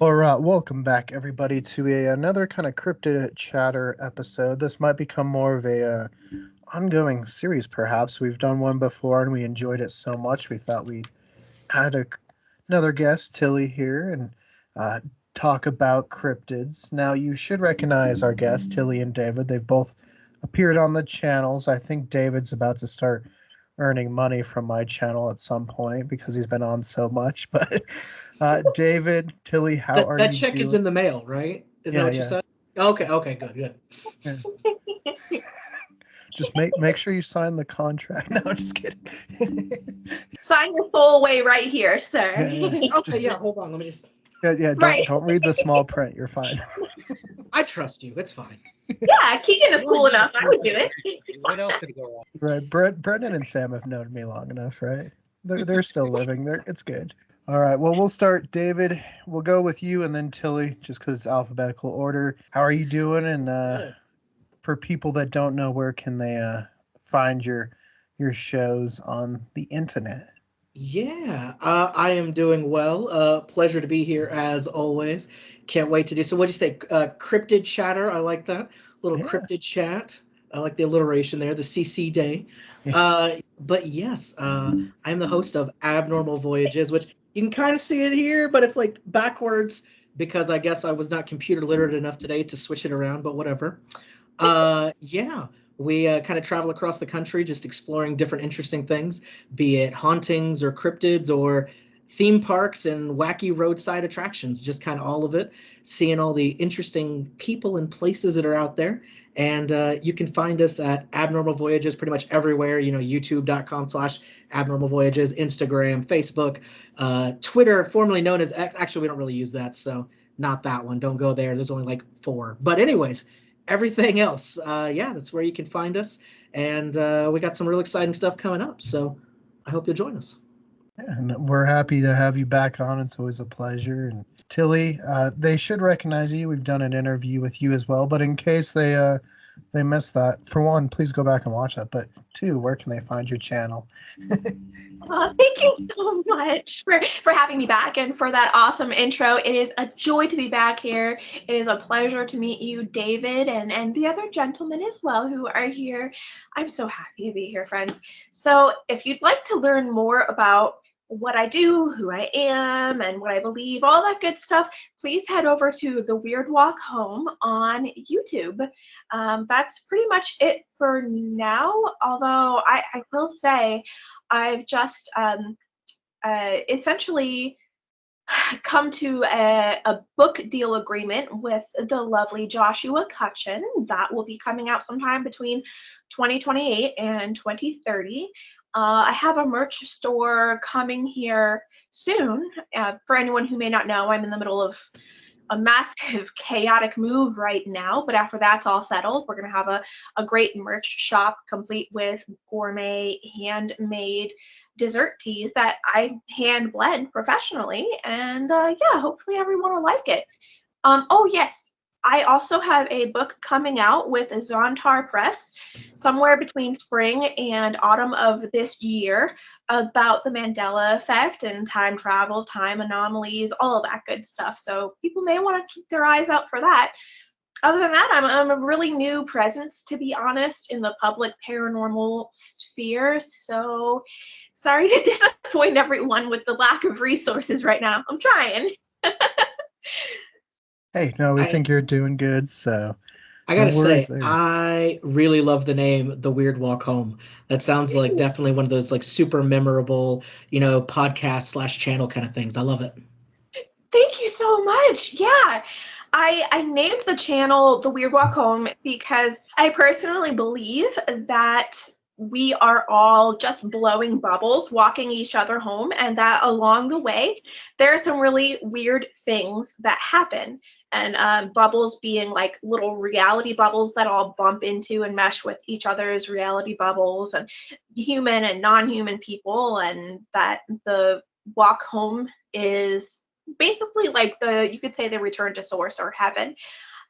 All right, welcome back, everybody, to another kind of cryptid chatter episode. This might become more of a ongoing series, perhaps. We've done one before, and we enjoyed it so much we thought we'd add another guest, Tillie, here, and uh, talk about cryptids. Now, you should recognize our guests, Tillie and David. They've both appeared on the channels. I think David's about to start earning money from my channel at some point because he's been on so much. But David, Tillie, how That are that you check is doing? in the mail, right? Isn't that Yeah, what you yeah, said? Okay, good. yeah. Just make sure you sign the contract. No, I'm just kidding. Sign your soul away right here, sir. Yeah, yeah. Okay, Just yeah, hold on. Let me just. yeah. Right. Don't read the small print. You're fine. I trust you. It's fine. Yeah, Keegan is cool enough. I would do it. What else could go wrong? Right, Brendan and Sam have known me long enough, right? They're still living. It's good. All right. Well, we'll start. David, we'll go with you, and then Tillie, just because it's alphabetical order. How are you doing? And for people that don't know, where can they find your shows on the internet? Yeah, I am doing well. Pleasure to be here as always. Can't wait to do so. What'd you say? Cryptid chatter. I like that little Yeah. cryptid chat. I like the alliteration there. The CC day. But yes, I'm the host of Abnormal Voyages, which you can kind of see it here, but it's like backwards because I guess I was not computer literate enough today to switch it around. But whatever. Yeah, we kind of travel across the country just exploring different interesting things, be it hauntings or cryptids or theme parks and wacky roadside attractions, just kind of all of it, seeing all the interesting people and places that are out there. And you can find us at Abnormal Voyages pretty much everywhere, youtube.com/Abnormal Voyages, Instagram, Facebook, Twitter, formerly known as X. Actually, we don't really use that, so not that one. Don't go there. There's only like 4. But anyways, everything else, yeah, that's where you can find us. And we got some real exciting stuff coming up. So I hope you'll join us. Yeah, and we're happy to have you back on. It's always a pleasure. And Tillie, they should recognize you. We've done an interview with you as well. But in case they missed that, for one, please go back and watch that. But two, where can they find your channel? Thank you so much for having me back and for that awesome intro. It is a joy to be back here. It is a pleasure to meet you, David, and the other gentlemen as well who are here. I'm so happy to be here, friends. So if you'd like to learn more about what I do, who I am, and what I believe, all that good stuff, please head over to The Weird Walk Home on YouTube. That's pretty much it for now, although I will say I've just essentially come to a book deal agreement with the lovely Joshua Cutchin. That will be coming out sometime between 2028 and 2030. I have a merch store coming here soon. For anyone who may not know, I'm in the middle of a massive chaotic move right now, but after that's all settled, we're going to have a great merch shop complete with gourmet handmade dessert teas that I hand blend professionally, and yeah, hopefully everyone will like it. Oh yes, I also have a book coming out with Zontar Press somewhere between spring and autumn of this year about the Mandela effect and time travel, time anomalies, all of that good stuff. So people may want to keep their eyes out for that. Other than that, I'm a really new presence, to be honest, in the public paranormal sphere. So sorry to disappoint everyone with the lack of resources right now. I'm trying. Hey, no, we I think you're doing good. So I no gotta worries say, there. I really love the name The Weird Walk Home. That sounds like definitely one of those like super memorable, podcast / channel kind of things. I love it. Thank you so much. Yeah. I named the channel The Weird Walk Home because I personally believe that we are all just blowing bubbles, walking each other home, and that along the way, there are some really weird things that happen. And bubbles being like little reality bubbles that all bump into and mesh with each other's reality bubbles, and human and non human people, and that the walk home is basically like you could say the return to source or heaven.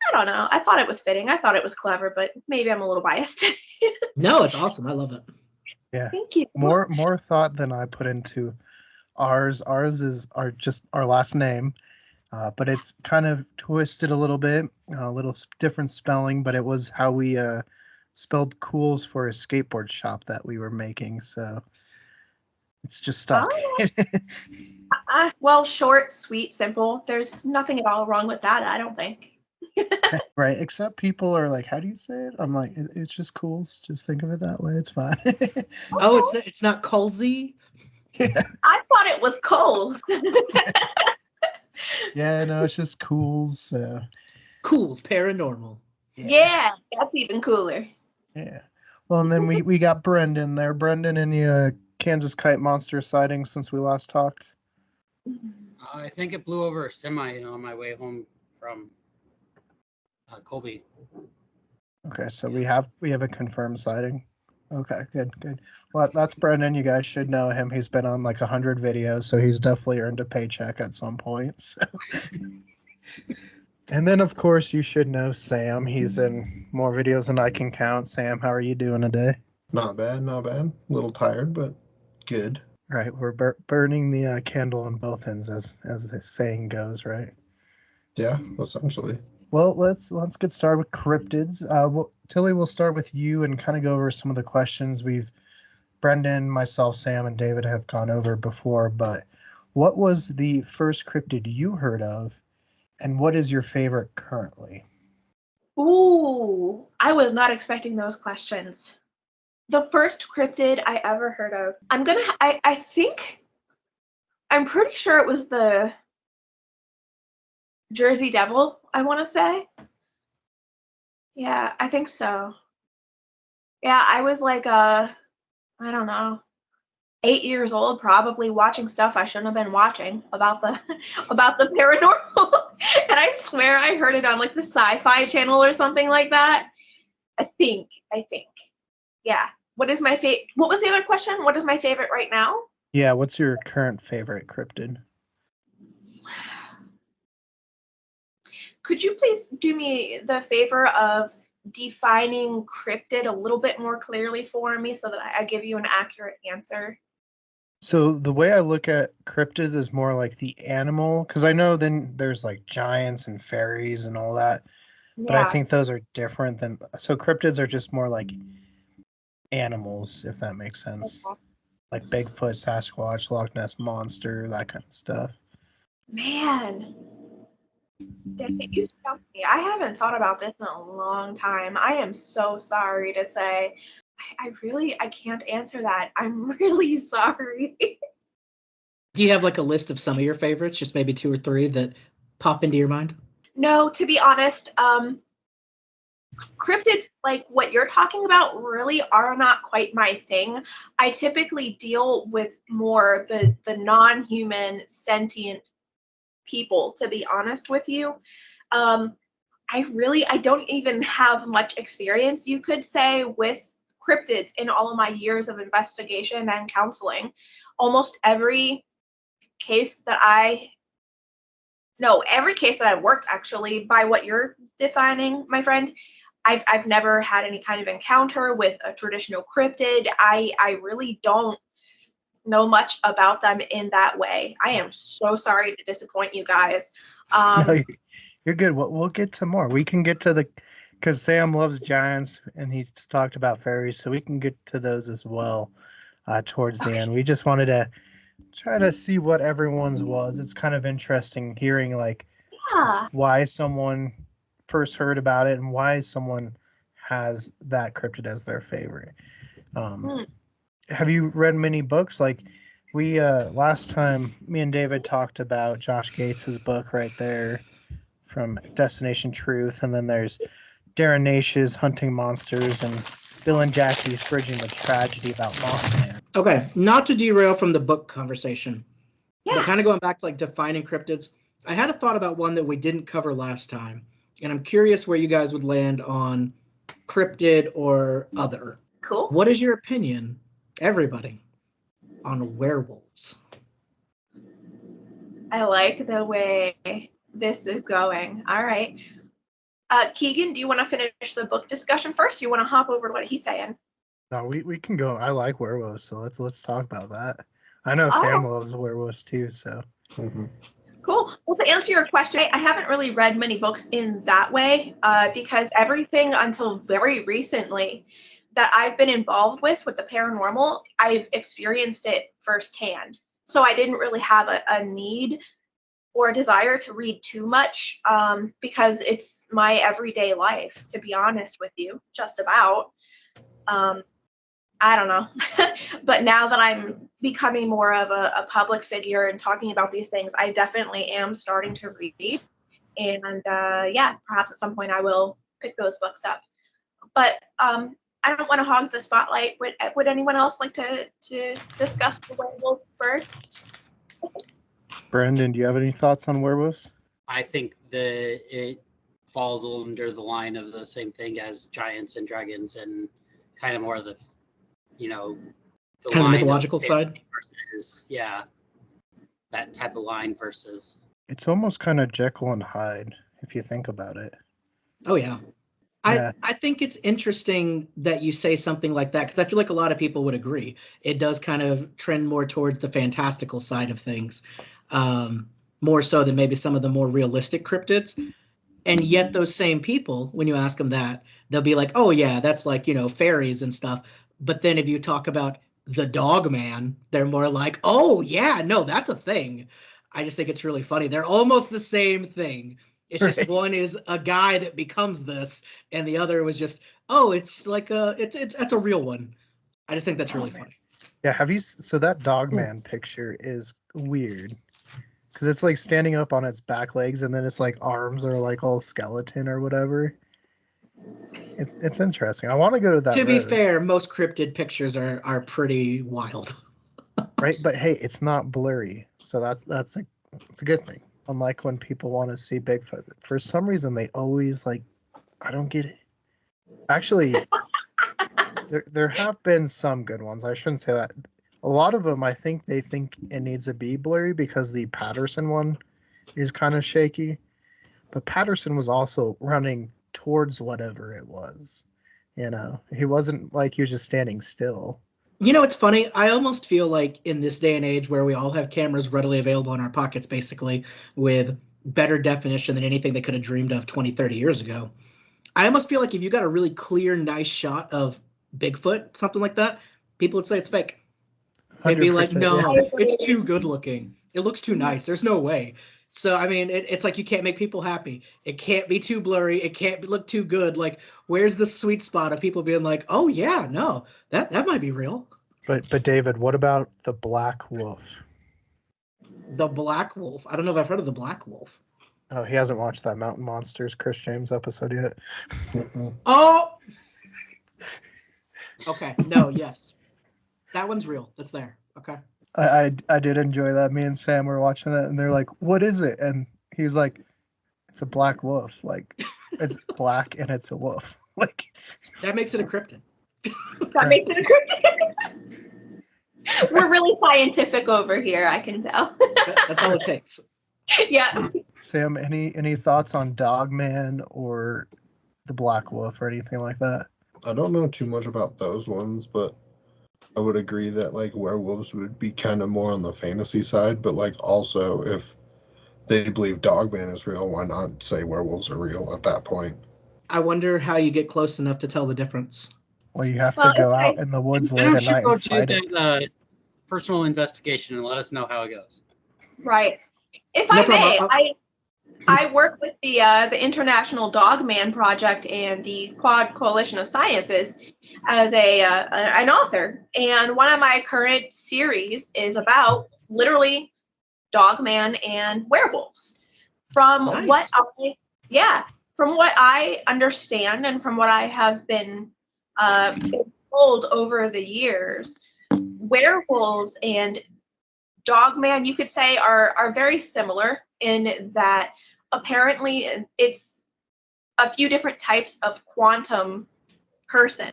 I don't know. I thought it was fitting. I thought it was clever, but maybe I'm a little biased. No, it's awesome. I love it. Yeah, Thank you. more thought than I put into ours. Ours is our last name. But it's kind of twisted a little bit, a little different spelling, but it was how we spelled Couls for a skateboard shop that we were making. So it's just stuck. Oh, well, short, sweet, simple. There's nothing at all wrong with that, I don't think. Right. Except people are like, how do you say it? I'm like, it's just Couls. Just think of it that way. It's fine. Oh, it's not Culzy? I thought it was Culz. Yeah, no, it's just Couls. Culz Paranormal. Yeah, that's even cooler. Yeah. Well, and then we got Brenden there. Brenden, any Kansas kite monster sightings since we last talked? I think it blew over a semi on my way home from Colby. Okay, so we have a confirmed sighting. Okay, good. Well, that's Brenden. You guys should know him. He's been on like 100 videos, so he's definitely earned a paycheck at some point. So. And then, of course, you should know Sam. He's in more videos than I can count. Sam, how are you doing today? Not bad. A little tired, but good. Right, we're burning the candle on both ends, as the saying goes, right? Yeah, essentially. Well, let's get started with cryptids. Tillie, we'll start with you and kind of go over some of the questions Brenden, myself, Sam, and David have gone over before. But what was the first cryptid you heard of, and what is your favorite currently? Ooh, I was not expecting those questions. The first cryptid I ever heard of. I think, I'm pretty sure it was the Jersey Devil, I want to say. Yeah, I think so. Yeah, I was like, I don't know, 8 years old, probably watching stuff I shouldn't have been watching about the about the paranormal. And I swear I heard it on like the Sci-Fi channel or something like that. I think. Yeah. What was the other question? What is my favorite right now? Yeah, what's your current favorite cryptid? Could you please do me the favor of defining cryptid a little bit more clearly for me so that I give you an accurate answer? So the way I look at cryptids is more like the animal, because I know then there's like giants and fairies and all that, but I Yeah. think those are different than. So cryptids are just more like animals, if that makes sense. Okay. Like Bigfoot, Sasquatch, Loch Ness monster, that kind of stuff. Man, dang it, you stumped me. I haven't thought about this in a long time. I am so sorry to say. I can't answer that. I'm really sorry. Do you have like a list of some of your favorites, just maybe 2 or 3 that pop into your mind? No, to be honest, cryptids like what you're talking about really are not quite my thing. I typically deal with more the non-human sentient people, to be honest with you. I don't even have much experience, you could say, with cryptids in all of my years of investigation and counseling. Almost every case that every case that I've worked, actually, by what you're defining, my friend, I've never had any kind of encounter with a traditional cryptid. I really don't know much about them in that way. I am so sorry to disappoint you guys. No, you're good. We'll get to more. We can get to because Sam loves giants and he's talked about fairies, so we can get to those as well towards the end. We just wanted to try to see what everyone's was. It's kind of interesting hearing like Yeah. why someone first heard about it and why someone has that cryptid as their favorite. Have you read many books? Like we last time me and David talked about Josh Gates's book right there from Destination Truth, and then there's Darren Naish's Hunting Monsters and Bill and Jackie's Bridging the Tragedy about Mothman. Okay, not to derail from the book conversation, but Yeah. kind of going back to like defining cryptids, I had a thought about one that we didn't cover last time, and I'm curious where you guys would land on cryptid or other. Cool. What is your opinion, everybody, on werewolves? I like the way this is going. All right. Keegan, do you want to finish the book discussion first? You want to hop over to what he's saying? No, we can go. I like werewolves, so let's talk about that. I know Sam loves werewolves too, so. Mm-hmm. Cool. Well, to answer your question, I haven't really read many books in that way because everything until very recently that I've been involved with the paranormal, I've experienced it firsthand. So I didn't really have a need or a desire to read too much because it's my everyday life, to be honest with you, just about. I don't know. But now that I'm becoming more of a public figure and talking about these things, I definitely am starting to read. And yeah, perhaps at some point I will pick those books up. But I don't want to hog the spotlight. Would anyone else like to discuss the werewolf first? Brenden, do you have any thoughts on werewolves? I think that it falls under the line of the same thing as giants and dragons, and kind of more of the, the Kind of the line mythological side. versus, yeah, that type of line versus. It's almost kind of Jekyll and Hyde, if you think about it. Oh yeah. Yeah. I think it's interesting that you say something like that because I feel like a lot of people would agree. It does kind of trend more towards the fantastical side of things, more so than maybe some of the more realistic cryptids. And yet those same people, when you ask them that, they'll be like, oh yeah, that's like, fairies and stuff. But then if you talk about the dog man, they're more like, oh yeah, no, that's a thing. I just think it's really funny. They're almost the same thing. It's just Right. one is a guy that becomes this, and the other was just, oh, it's like that's a real one. I just think that's really funny. Yeah, so that dog Hmm. man picture is weird. Because it's like standing up on its back legs and then its like arms are like all skeleton or whatever. It's interesting. I want to go to that To be road. fair, most cryptid pictures are pretty wild. Right? But hey, it's not blurry. So that's it's a good thing. Unlike when people want to see Bigfoot. For some reason they always like I don't get it. Actually, there have been some good ones. I shouldn't say that. A lot of them I think they think it needs to be blurry because the Patterson one is kind of shaky. But Patterson was also running towards whatever it was. He wasn't like he was just standing still. It's funny. I almost feel like in this day and age where we all have cameras readily available in our pockets, basically, with better definition than anything they could have dreamed of 20, 30 years ago, I almost feel like if you got a really clear, nice shot of Bigfoot, something like that, people would say it's fake. They'd be like, 100%. Yeah. no, it's too good looking. It looks too nice. There's no way. So, I mean, it's like you can't make people happy. It can't be too blurry. It can't look too good. Like, where's the sweet spot of people being like, oh, yeah, no, that might be real. But David, what about the black wolf? The Black Wolf. I don't know if I've heard of the Black Wolf. Oh, he hasn't watched that Mountain Monsters Chris James episode yet. Oh! Okay. No, yes. That one's real. That's there. Okay. I did enjoy that. Me and Sam were watching that, and they're like, "What is it?" And he's like, "It's a black wolf. Like, it's black and it's a wolf. Like, That makes it a cryptid. That makes it a cryptid. We're really scientific over here, I can tell. That's all it takes. Yeah. Sam, any thoughts on Dogman or the Black Wolf or anything like that? I don't know too much about those ones, but I would agree that like werewolves would be kind of more on the fantasy side, but like also if they believe Dogman is real, why not say werewolves are real at that point? I wonder how you get close enough to tell the difference. Well, you have Well, to go okay. out in the woods Why late don't at you night go and do fight it. that personal investigation and let us know how it goes? Right. If No I may, problem. I work with the International Dogman Project and the Quad Coalition of Sciences as an author, and one of my current series is about literally Dogman and werewolves. From Nice. from what I understand and from what I have been told over the years, werewolves and Dogman, you could say, are very similar in that apparently it's a few different types of quantum person.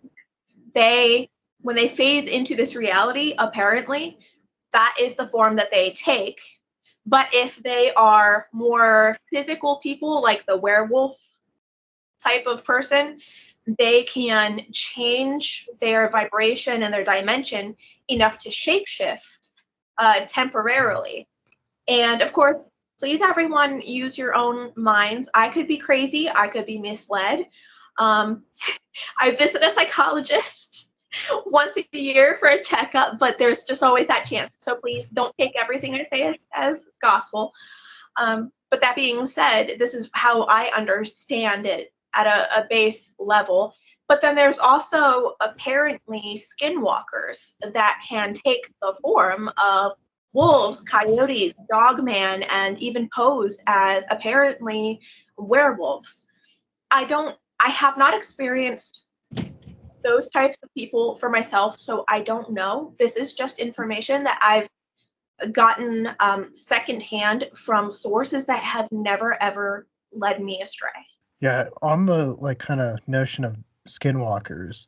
When they phase into this reality, apparently that is the form that they take. But if they are more physical people, like the werewolf type of person, they can change their vibration and their dimension enough to shapeshift temporarily. And of course, Please, everyone, use your own minds. I could be crazy. I could be misled. I visit a psychologist once a year for a checkup, but there's just always that chance. So please don't take everything I say as gospel. But that being said, this is how I understand it at a base level. But then there's also apparently skinwalkers that can take the form of wolves, coyotes, dogman, and even pose as apparently werewolves. I have not experienced those types of people for myself, so I don't know. This is just information that I've gotten secondhand from sources that have never ever led me astray. Yeah, on the like kind of notion of skinwalkers,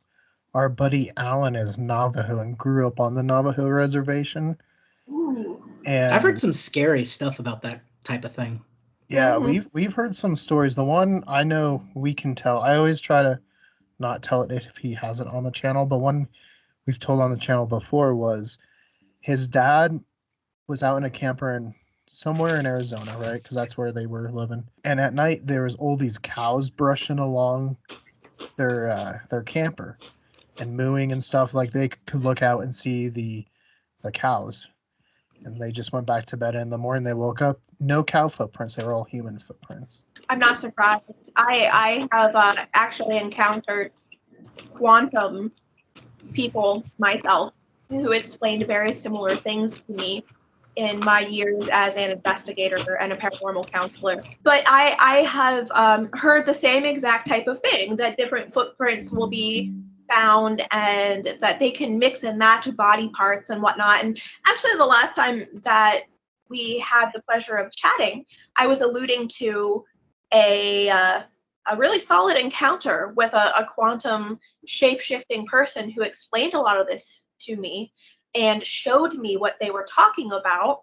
our buddy Alan is Navajo and grew up on the Navajo reservation. Ooh. And I've heard some scary stuff about that type of thing. yeah, Mhm. we've heard some stories. The one I know we can tell. I always try to not tell it if he hasn't on the channel, but one we've told on the channel before was his dad was out in a camper in somewhere in Arizona, right? Because that's where they were living. And at night there was all these cows brushing along their camper and mooing and stuff. Like they could look out and see the cows. And they just went back to bed. And in the morning they woke up, no cow footprints. They were all human footprints. I'm not surprised. I have actually encountered quantum people myself who explained very similar things to me in my years as an investigator and a paranormal counselor. But I have heard the same exact type of thing, that different footprints will be found and that they can mix and match body parts and whatnot. And actually, the last time that we had the pleasure of chatting, I was alluding to a really solid encounter with a quantum shape-shifting person who explained a lot of this to me and showed me what they were talking about.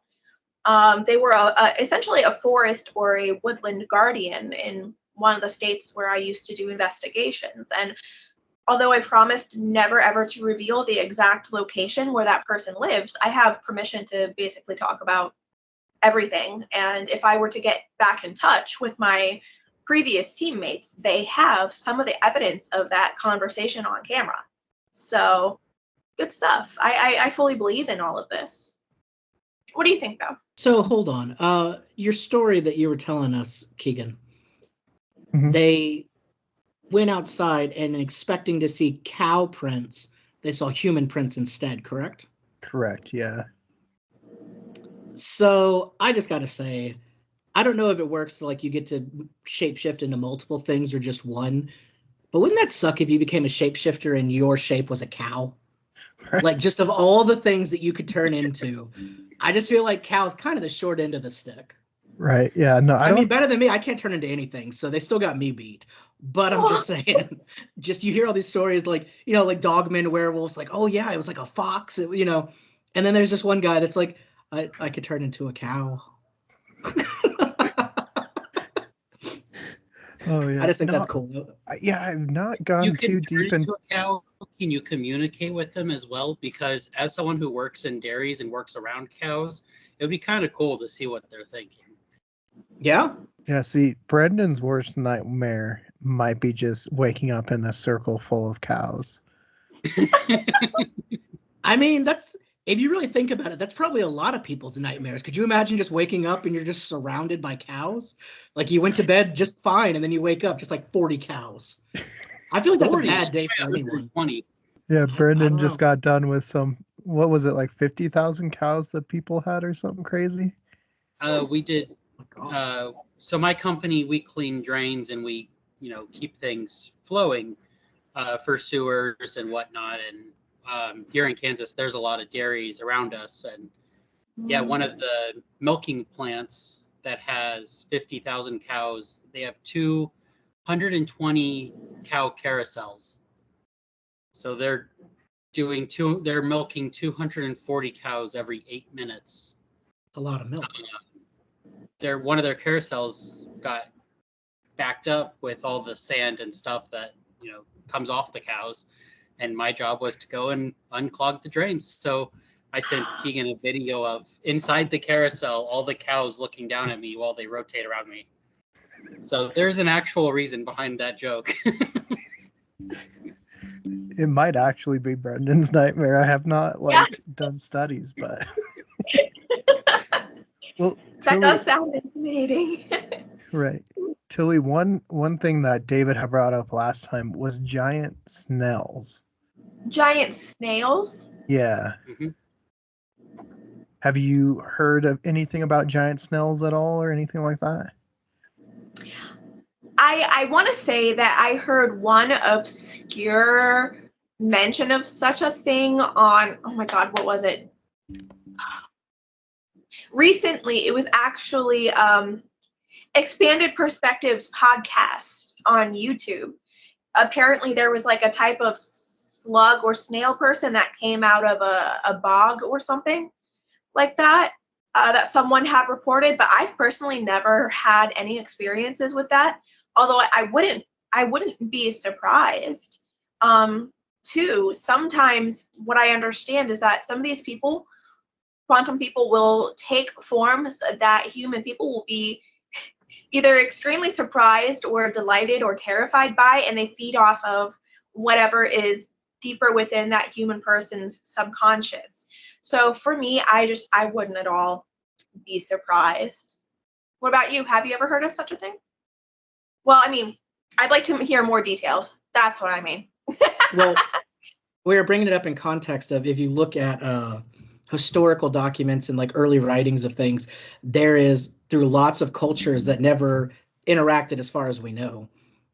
They were essentially a forest or a woodland guardian in one of the states where I used to do investigations. And although I promised never ever to reveal the exact location where that person lives, I have permission to basically talk about everything. And if I were to get back in touch with my previous teammates, they have some of the evidence of that conversation on camera. So good stuff. I fully believe in all of this. What do you think, though? So hold on. Your story that you were telling us, Keegan, Mhm. they went outside and expecting to see cow prints, they saw human prints instead, correct? Correct, yeah. So I just got to say, I don't know if it works like you get to shapeshift into multiple things or just one, but wouldn't that suck if you became a shapeshifter and your shape was a cow? Like, just of all the things that you could turn into, I just feel like cow's kind of the short end of the stick. Right, yeah. No, I mean, better than me. I can't turn into anything, so they still got me beat. But I'm just saying, just you hear all these stories like, like dogmen, werewolves, like, oh yeah, it was like a fox, and then there's just one guy that's like, I could turn into a cow. Oh yeah. I just think No, that's cool. yeah, I've not You gone can too turn deep in. into a cow. Can you communicate with them as well? Because as someone who works in dairies and works around cows, it would be kind of cool to see what they're thinking. Yeah. Yeah, see, Brendan's worst nightmare might be just waking up in a circle full of cows. I mean, if you really think about it, that's probably a lot of people's nightmares. Could you imagine just waking up and you're just surrounded by cows? Like you went to bed just fine and then you wake up just like 40 cows. I feel like that's a 40, bad day for anyone. 120. Yeah, I Brendan don't just know. got done with some, what was it, like 50,000 cows that people had or something crazy? We did. Oh my God. So my company, we clean drains and we, keep things flowing for sewers and whatnot. And here in Kansas, there's a lot of dairies around us. And yeah, one of the milking plants that has 50,000 cows, they have 220 cow carousels. So they're milking 240 cows every 8 minutes. A lot of milk. One of their carousels got backed up with all the sand and stuff that comes off the cows, and my job was to go and unclog the drains. So I sent Keegan a video of inside the carousel, all the cows looking down at me while they rotate around me. So there's an actual reason behind that joke. It might actually be Brendan's nightmare. I have not done studies, but well, That does sound intimidating. right. Tillie, one thing that David had brought up last time was giant snails. Giant snails? Yeah. Mm-hmm. Have you heard of anything about giant snails at all or anything like that? I want to say that I heard one obscure mention of such a thing on, oh my God, what was it? Recently, it was actually Expanded Perspectives podcast on YouTube. Apparently, there was like a type of slug or snail person that came out of a bog or something like that, that someone had reported, but I've personally never had any experiences with that. Although I wouldn't be surprised. Too, sometimes what I understand is that some of these people, quantum people, will take forms that human people will be either extremely surprised or delighted or terrified by, and they feed off of whatever is deeper within that human person's subconscious. So for me, I wouldn't at all be surprised. What about you? Have you ever heard of such a thing? Well, I mean, I'd like to hear more details. That's what I mean. Well, we're bringing it up in context of, if you look at historical documents and like early writings of things, there is, through lots of cultures that never interacted as far as we know,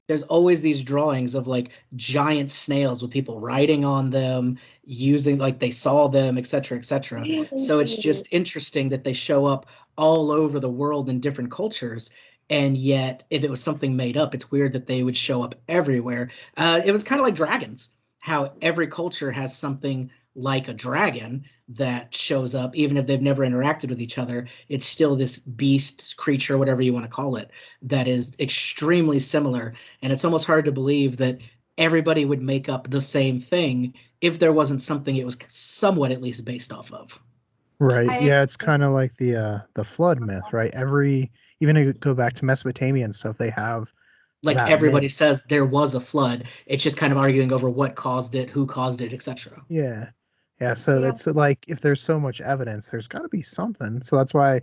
there's always these drawings of like giant snails with people writing on them, using like they saw them, etc., etc. So it's just interesting that they show up all over the world in different cultures. And yet, if it was something made up, it's weird that they would show up everywhere. It was kind of like dragons, how every culture has something like a dragon that shows up, even if they've never interacted with each other. It's still this beast, creature, whatever you want to call it, that is extremely similar. And it's almost hard to believe that everybody would make up the same thing if there wasn't something it was somewhat at least based off of. Right. Yeah, it's kind of like the flood myth, right? Even if you go back to Mesopotamia and stuff, they have like everybody says there was a flood. It's just kind of arguing over what caused it, who caused it, etc. Yeah. Yeah, so it's like, if there's so much evidence, there's got to be something. So that's why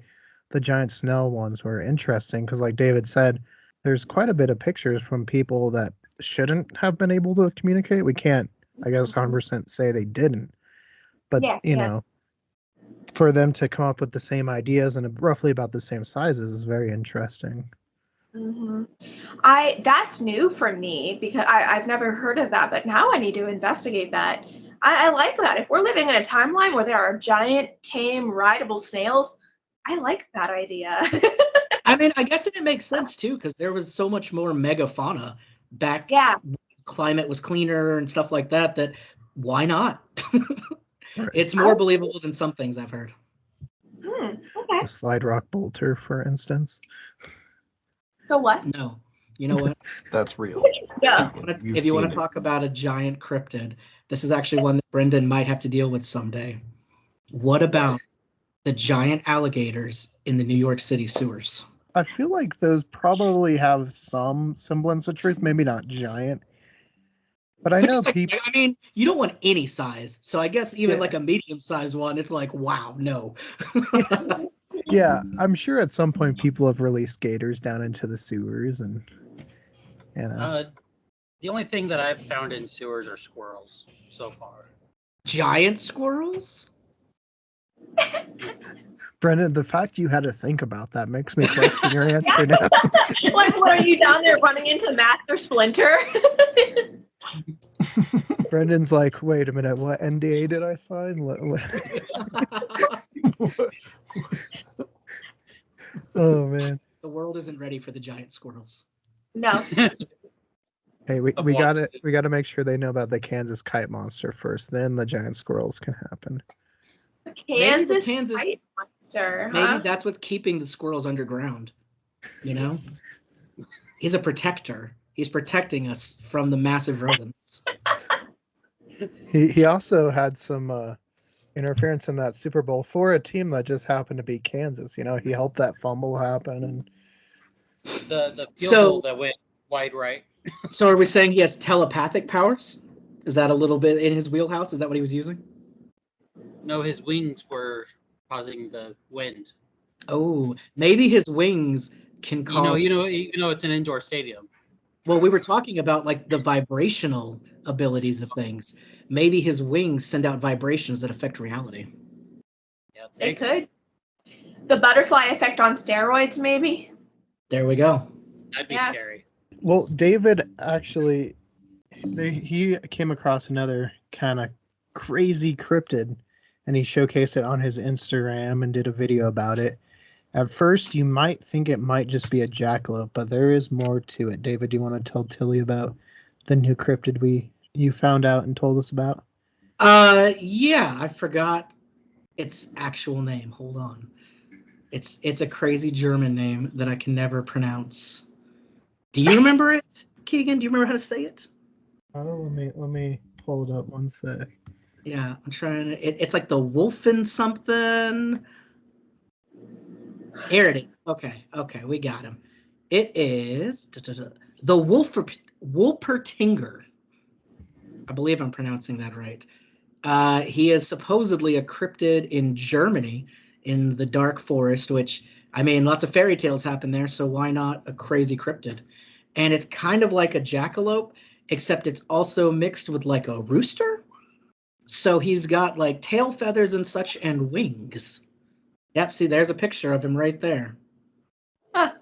the giant snail ones were interesting, because like David said, there's quite a bit of pictures from people that shouldn't have been able to communicate. We can't, I guess, 100% say they didn't. But, you know, for them to come up with the same ideas and roughly about the same sizes is very interesting. Mm-hmm. That's new for me, because I've never heard of that, but now I need to investigate that. I like that. If we're living in a timeline where there are giant, tame, rideable snails, I like that idea. I mean, I guess it makes sense too, because there was so much more megafauna back. Yeah. Climate was cleaner and stuff like that. That why not? It's more believable than some things I've heard. Okay. The slide rock bolter, for instance. So what? No. You know what? That's real. Yeah. If you want to talk about a giant cryptid, this is actually one that Brenden might have to deal with someday. What about the giant alligators in the New York City sewers? I feel like those probably have some semblance of truth, maybe not giant. But I know people. I mean, you don't want any size, so I guess even like a medium-sized one, it's like, wow, no. Yeah, I'm sure at some point people have released gators down into the sewers, and you know. The only thing that I've found in sewers are squirrels so far. Giant squirrels? Brenden, the fact you had to think about that makes me question your answer now. Like, what are you down there running into Master Splinter? Brendan's like, wait a minute, what NDA did I sign? Oh man, the world isn't ready for the giant squirrels. No. Hey, we gotta make sure they know about the Kansas kite monster first, then the giant squirrels can happen. Kansas kite monster. Maybe that's what's keeping the squirrels underground. You know, he's a protector. He's protecting us from the massive rodents. He also had some interference in that Super Bowl for a team that just happened to beat Kansas. You know, he helped that fumble happen, and The field goal that went wide right. So are we saying he has telepathic powers? Is that a little bit in his wheelhouse? Is that what he was using? No, his wings were causing the wind. Oh, maybe his wings can cause. You know, it's an indoor stadium. Well, we were talking about like the vibrational abilities of things. Maybe his wings send out vibrations that affect reality. Yeah, They could. The butterfly effect on steroids, maybe. There we go. That'd be Yeah. scary. well, David actually, he came across another kind of crazy cryptid, and he showcased it on his Instagram and did a video about it. At first, you might think it might just be a jackalope, but there is more to it. David, do you want to tell Tillie about the new cryptid you found out and told us about? Yeah, I forgot its actual name. Hold on. It's a crazy German name that I can never pronounce. Do you remember it, Keegan? Do you remember how to say it? Oh, let me pull it up one sec. Yeah, I'm trying to. It's like the Wolfen something. Here it is. Okay, we got him. It is the Wolpertinger. I believe I'm pronouncing that right. He is supposedly a cryptid in Germany in the dark forest, which, I mean, lots of fairy tales happen there, so why not a crazy cryptid? And it's kind of like a jackalope, except it's also mixed with like a rooster. So he's got like tail feathers and such and wings. Yep, see, there's a picture of him right there. Huh.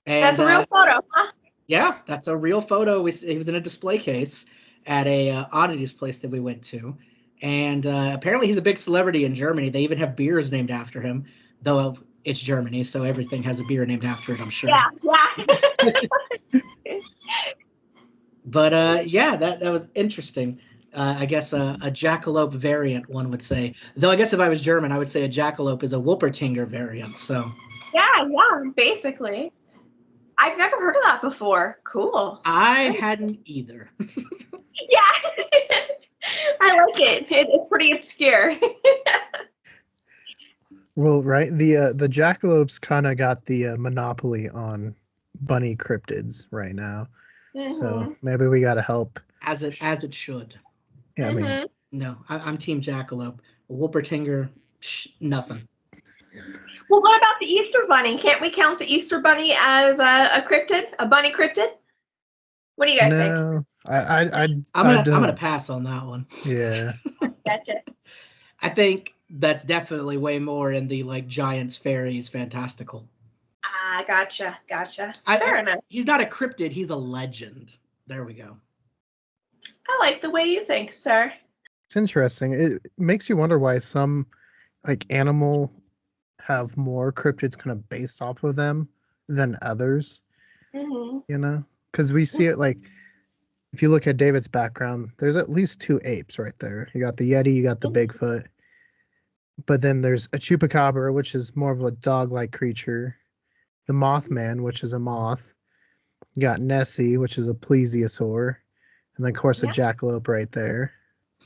And That's a real photo, huh? yeah, that's a real photo. He was in a display case at a oddities place that we went to. And apparently he's a big celebrity in Germany. They even have beers named after him, though it's Germany, so everything has a beer named after it, I'm sure. Yeah. But yeah, that was interesting. I guess a jackalope variant, one would say. Though I guess if I was German, I would say a jackalope is a Wolpertinger variant. So Yeah, basically. I've never heard of that before. Cool. I hadn't either. Yeah. I like it. It's pretty obscure. Well, right, the jackalopes kind of got the monopoly on bunny cryptids right now, so maybe we got to help. As it should. Yeah, I mean, No, I'm Team Jackalope. Wolpertinger, nothing. Well, what about the Easter Bunny? Can't we count the Easter Bunny as a cryptid, a bunny cryptid? What do you guys think? no, I'm gonna pass on that one. Yeah. Gotcha. I think that's definitely way more in the like giants, fairies, fantastical. Ah, gotcha. Fair enough. He's not a cryptid, he's a legend. There we go. I like the way you think, sir. It's interesting. It makes you wonder why some like animal have more cryptids kind of based off of them than others. You know, because we see it like if you look at David's background, there's at least 2 apes right there. You got the Yeti, you got the Bigfoot, but then there's a chupacabra, which is more of a dog-like creature. The Mothman, which is a moth. You got Nessie, which is a plesiosaur, and then of course a jackalope right there.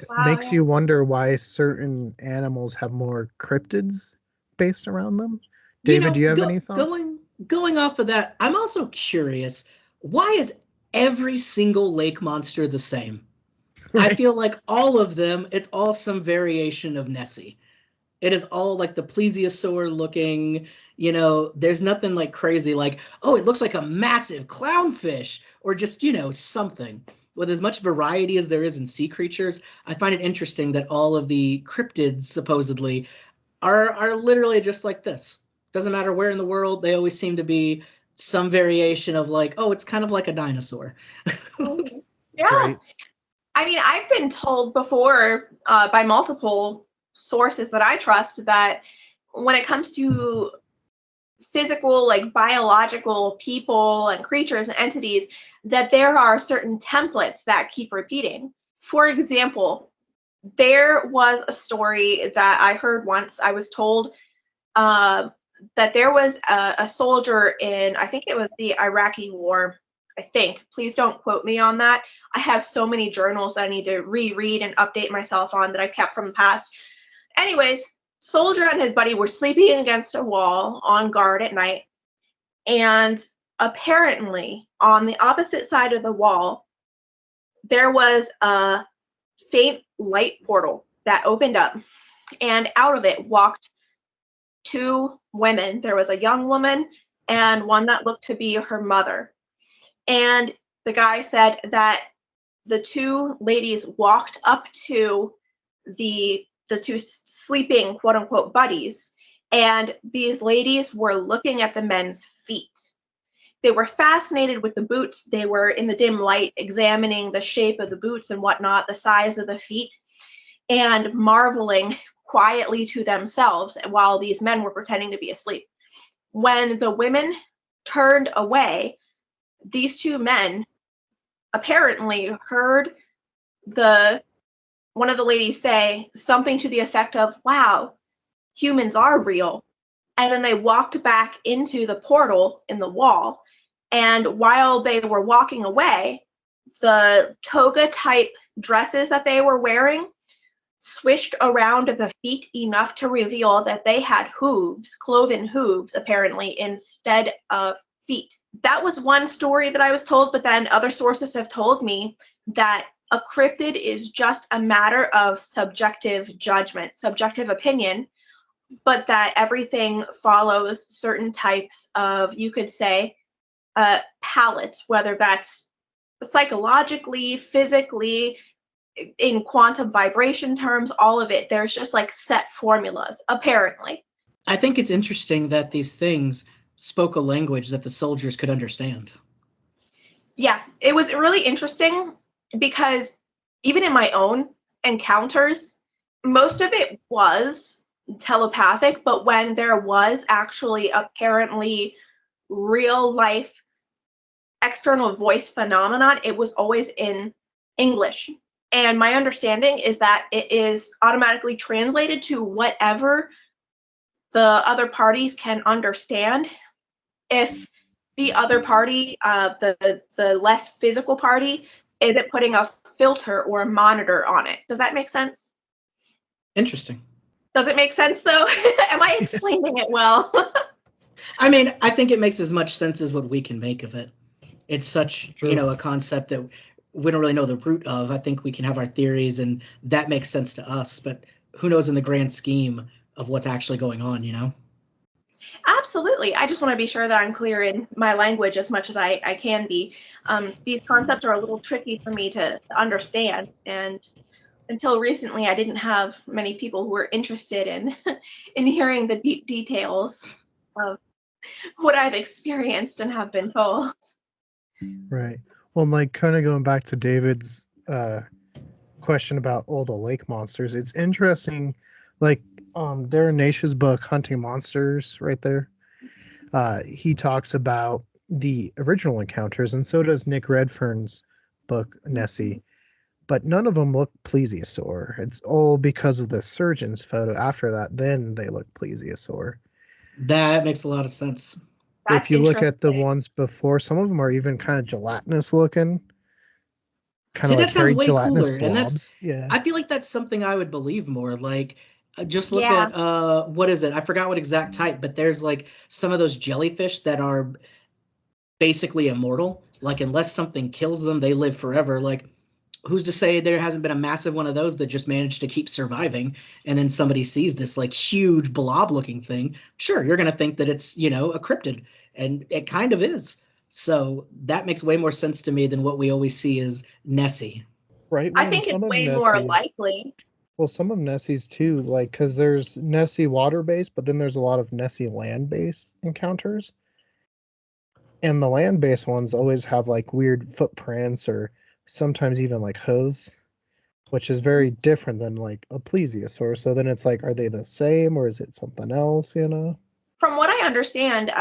Wow, Makes you wonder why certain animals have more cryptids based around them. David, do you have any thoughts? Going off of that, I'm also curious, why is every single lake monster the same? Right. I feel like all of them, it's all some variation of Nessie. It is all like the plesiosaur looking, you know, there's nothing like crazy like, oh, it looks like a massive clownfish or just, you know, something. With as much variety as there is in sea creatures, I find it interesting that all of the cryptids supposedly are literally just like this. Doesn't matter where in the world, they always seem to be some variation of like, oh, it's kind of like a dinosaur. Yeah. Right. I mean, I've been told before by multiple sources that I trust that when it comes to physical, like biological people and creatures and entities, that there are certain templates that keep repeating. For example, there was a story that I heard once. I was told that there was a soldier in, I think it was the Iraqi war, I think. Please don't quote me on that. I have so many journals that I need to reread and update myself on that I kept from the past. Anyways, Soldier and his buddy were sleeping against a wall on guard at night, and apparently on the opposite side of the wall there was a faint light portal that opened up, and out of it walked two women. There was a young woman and one that looked to be her mother. And the guy said that the two ladies walked up to the two sleeping quote unquote buddies, and these ladies were looking at the men's feet. They were fascinated with the boots. They were in the dim light examining the shape of the boots and whatnot, the size of the feet, and marveling quietly to themselves while these men were pretending to be asleep. When the women turned away, these two men apparently heard one of the ladies say something to the effect of, "Wow, humans are real." And then they walked back into the portal in the wall. And while they were walking away, the toga type dresses that they were wearing swished around the feet enough to reveal that they had hooves, cloven hooves, apparently, instead of feet. That was one story that I was told, but then other sources have told me that a cryptid is just a matter of subjective judgment, subjective opinion, but that everything follows certain types of, you could say, palettes, whether that's psychologically, physically, in quantum vibration terms, all of it. There's just like set formulas, apparently. I think it's interesting that these things spoke a language that the soldiers could understand. Yeah, it was really interesting because even in my own encounters, most of it was telepathic, but when there was actually apparently real life external voice phenomenon, it was always in English. And my understanding is that it is automatically translated to whatever the other parties can understand. If the other party, the less physical party, isn't putting a filter or a monitor on it. Does that make sense? Interesting. Does it make sense though? Am I explaining it well? I mean, I think it makes as much sense as what we can make of it. It's such, True. a concept that we don't really know the root of. I think we can have our theories and that makes sense to us, but who knows in the grand scheme of what's actually going on, Absolutely. I just want to be sure that I'm clear in my language as much as I can be. These concepts are a little tricky for me to understand, and until recently, I didn't have many people who were interested in in hearing the deep details of what I've experienced and have been told. Right. Well, like kind of going back to David's question about all the lake monsters, it's interesting. Like Darren Naish's book Hunting Monsters, right there. He talks about the original encounters, and so does Nick Redfern's book Nessie. But none of them look plesiosaur. It's all because of the surgeon's photo. After that, then they look plesiosaur. That makes a lot of sense. That's If you look at the interesting. ones before, some of them are even kind of gelatinous looking, kind See, of like that sounds hairy way gelatinous cooler, and blobs. Yeah. I feel like that's something I would believe more. Like, just look Yeah. at what is it? I forgot what exact type, but there's like some of those jellyfish that are basically immortal. Like, unless something kills them, they live forever. Like, who's to say there hasn't been a massive one of those that just managed to keep surviving, and then somebody sees this like huge blob looking thing? Sure, you're gonna think that it's, a cryptid, and it kind of is. So that makes way more sense to me than what we always see as Nessie. Right. I Well, and think it's some of way more Nessie's, likely. well, some of Nessie's too, like, because there's Nessie water based, but then there's a lot of Nessie land based encounters. And the land based ones always have like weird footprints or sometimes even like hooves, which is very different than like a plesiosaur. So then it's like, are they the same or is it something else, you know? From what I understand,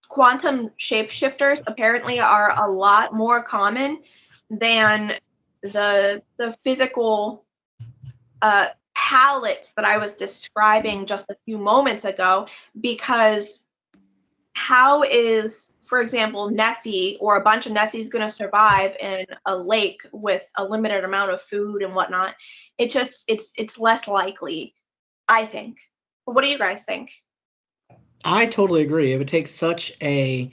quantum shapeshifters apparently are a lot more common than the physical palettes that I was describing just a few moments ago, because how is, for example, Nessie or a bunch of Nessies going to survive in a lake with a limited amount of food and whatnot? It's less likely. I think. What do you guys think? I totally agree. It would take such a...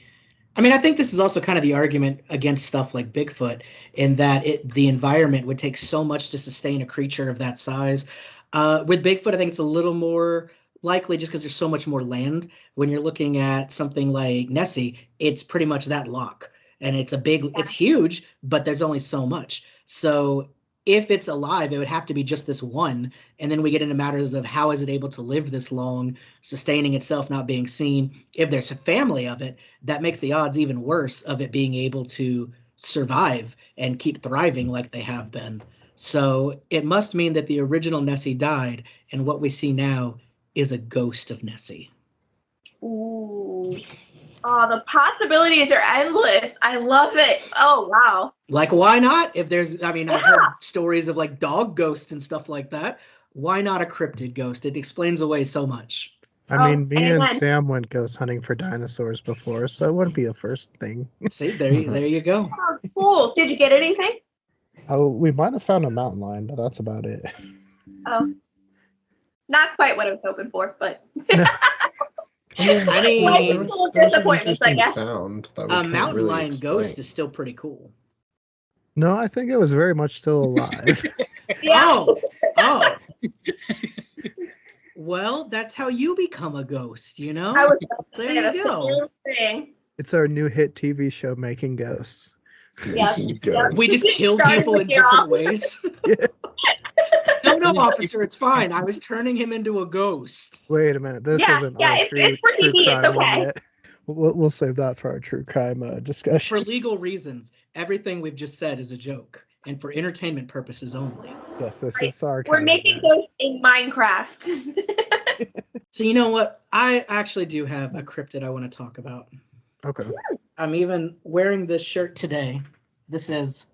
I mean, I think this is also kind of the argument against stuff like Bigfoot, in that the environment would take so much to sustain a creature of that size. With Bigfoot, I think it's a little more likely just because there's so much more land. When you're looking at something like Nessie, it's pretty much that loch. And it's huge, but there's only so much. So if it's alive, it would have to be just this one. And then we get into matters of how is it able to live this long, sustaining itself, not being seen. If there's a family of it, that makes the odds even worse of it being able to survive and keep thriving like they have been. So it must mean that the original Nessie died, and what we see now is a ghost of Nessie. Ooh. Oh, the possibilities are endless. I love it. Oh, wow. Like, why not? If there's, I mean, I've heard stories of like dog ghosts and stuff like that. Why not a cryptid ghost? It explains away so much. I mean, me and Sam went ghost hunting for dinosaurs before, so it wouldn't be a first thing. See, there you go. Oh, cool. Did you get anything? Oh, we might have found a mountain lion, but that's about it. Oh, not quite what I was hoping for, but... I mean, there's an interesting sound that we a can't mountain really lion explain. ghost is still pretty cool. No, I think it was very much still alive. Yeah. Oh. Well, that's how you become a ghost, you know? I was There you go. It's our new hit TV show, Making Ghosts. Yeah. We just killed people in different ways. Yeah. No, officer, it's fine. I was turning him into a ghost. Wait a minute, this isn't our it's true for TV, crime it's one okay. yet. We'll save that for our true crime discussion. For legal reasons, everything we've just said is a joke, and for entertainment purposes only. Yes, this is sarcasm. We're making those in Minecraft. So you know what? I actually do have a cryptid I want to talk about. Okay. I'm even wearing this shirt today. This is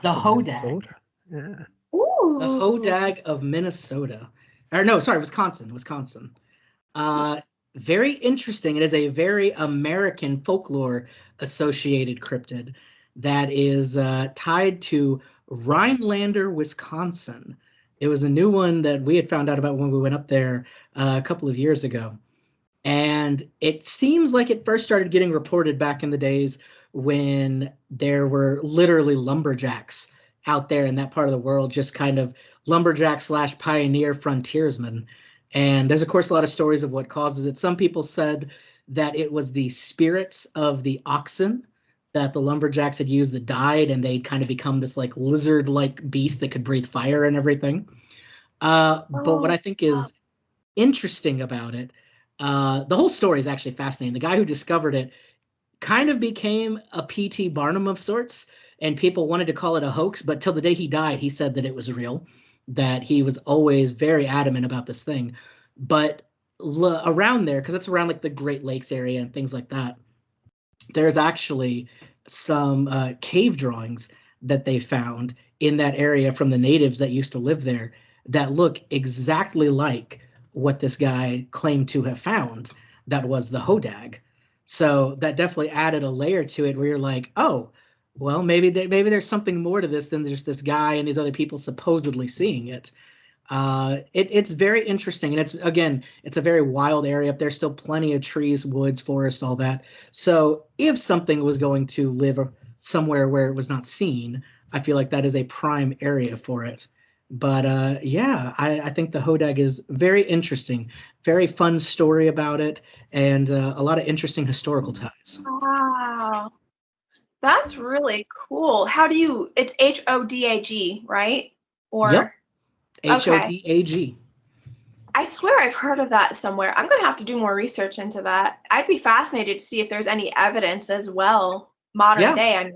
the Hodag. Minnesota. Yeah. Ooh. The Hodag of Minnesota. Or no, sorry, Wisconsin. Very interesting. It is a very American folklore associated cryptid that is tied to Rhinelander, Wisconsin. It was a new one that we had found out about when we went up there a couple of years ago. And it seems like it first started getting reported back in the days when there were literally lumberjacks out there in that part of the world, just kind of lumberjack / pioneer frontiersmen. And there's, of course, a lot of stories of what causes it. Some people said that it was the spirits of the oxen that the lumberjacks had used that died, and they'd kind of become this like lizard-like beast that could breathe fire and everything. But what I think is interesting about it, the whole story is actually fascinating. The guy who discovered it kind of became a P.T. Barnum of sorts, and people wanted to call it a hoax, but till the day he died, he said that it was real, that he was always very adamant about this thing. But around there, because it's around like the Great Lakes area and things like that, there's actually some cave drawings that they found in that area from the natives that used to live there that look exactly like what this guy claimed to have found that was the Hodag. So that definitely added a layer to it where you're like, oh, well, maybe there's something more to this than just this guy and these other people supposedly seeing it. It's very interesting, and it's a very wild area up there. Still plenty of trees, woods, forest, all that. So if something was going to live somewhere where it was not seen, I feel like that is a prime area for it. But yeah, I think the Hodag is very interesting, very fun story about it, and a lot of interesting historical ties. Wow. That's really cool. It's Hodag, right? Or yep. Hodag. I swear I've heard of that somewhere. I'm going to have to do more research into that. I'd be fascinated to see if there's any evidence as well, modern day,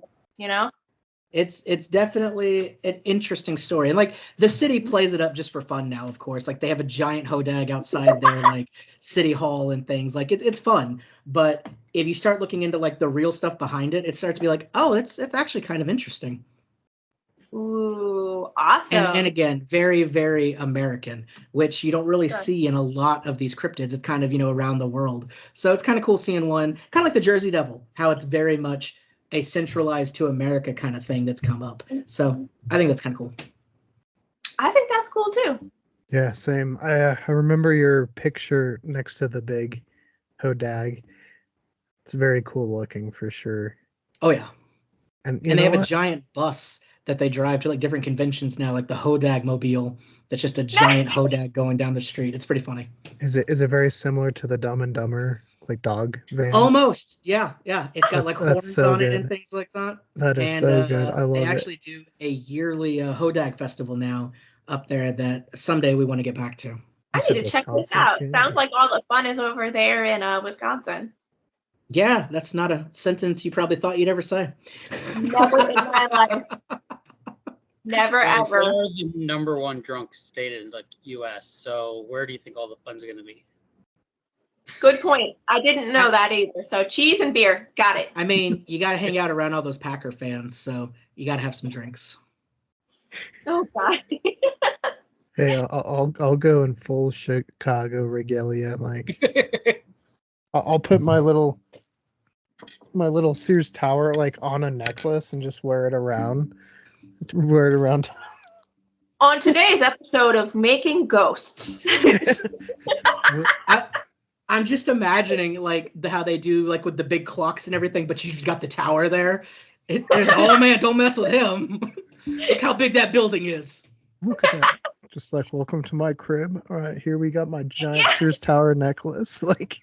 It's definitely an interesting story. And like the city plays it up just for fun now, of course. Like they have a giant Hodag outside their like city hall and things. Like it's fun. But if you start looking into like the real stuff behind it, it starts to be like, oh, it's actually kind of interesting. Ooh, awesome. And again, very, very American, which you don't really see in a lot of these cryptids. It's kind of, around the world. So it's kind of cool seeing one, kind of like the Jersey Devil, how it's very much a centralized to America kind of thing that's come up. So I think that's kind of cool. I think that's cool too. Yeah, same. I remember your picture next to the big hodag. It's very cool looking for sure. Oh yeah. And you And they know have a what? giant bus that they drive to like different conventions now, like the Hodag Mobile. That's just a giant Hodag going down the street. It's pretty funny. Is it very similar to the Dumb and Dumber like dog van? Almost. Yeah, yeah. It's got like That's horns so on it and good. things like that. That is And so good. I they love it. actually do a yearly Hodag festival now up there that someday we want to get back to. I It's need in to check this Wisconsin. out. Yeah. Sounds like all the fun is over there in Wisconsin. Yeah, that's not a sentence you probably thought you'd ever say. Never in my life. Never Well, ever. they're the number one drunk state in the U.S. So where do you think all the fun's going to be? Good point. I didn't know that either. So cheese and beer. Got it. I mean, you got to hang out around all those Packer fans, so you got to have some drinks. Oh God. Hey, I'll go in full Chicago regalia. Like, I'll put my little Sears Tower like on a necklace and just wear it around. Wear it around. On today's episode of Making Ghosts. I'm just imagining like how they do like with the big clocks and everything, but you just got the tower there. Oh man, don't mess with him. Look how big that building is. Look at that. Just like, welcome to my crib. All right, here we got my giant Sears Tower necklace. Like,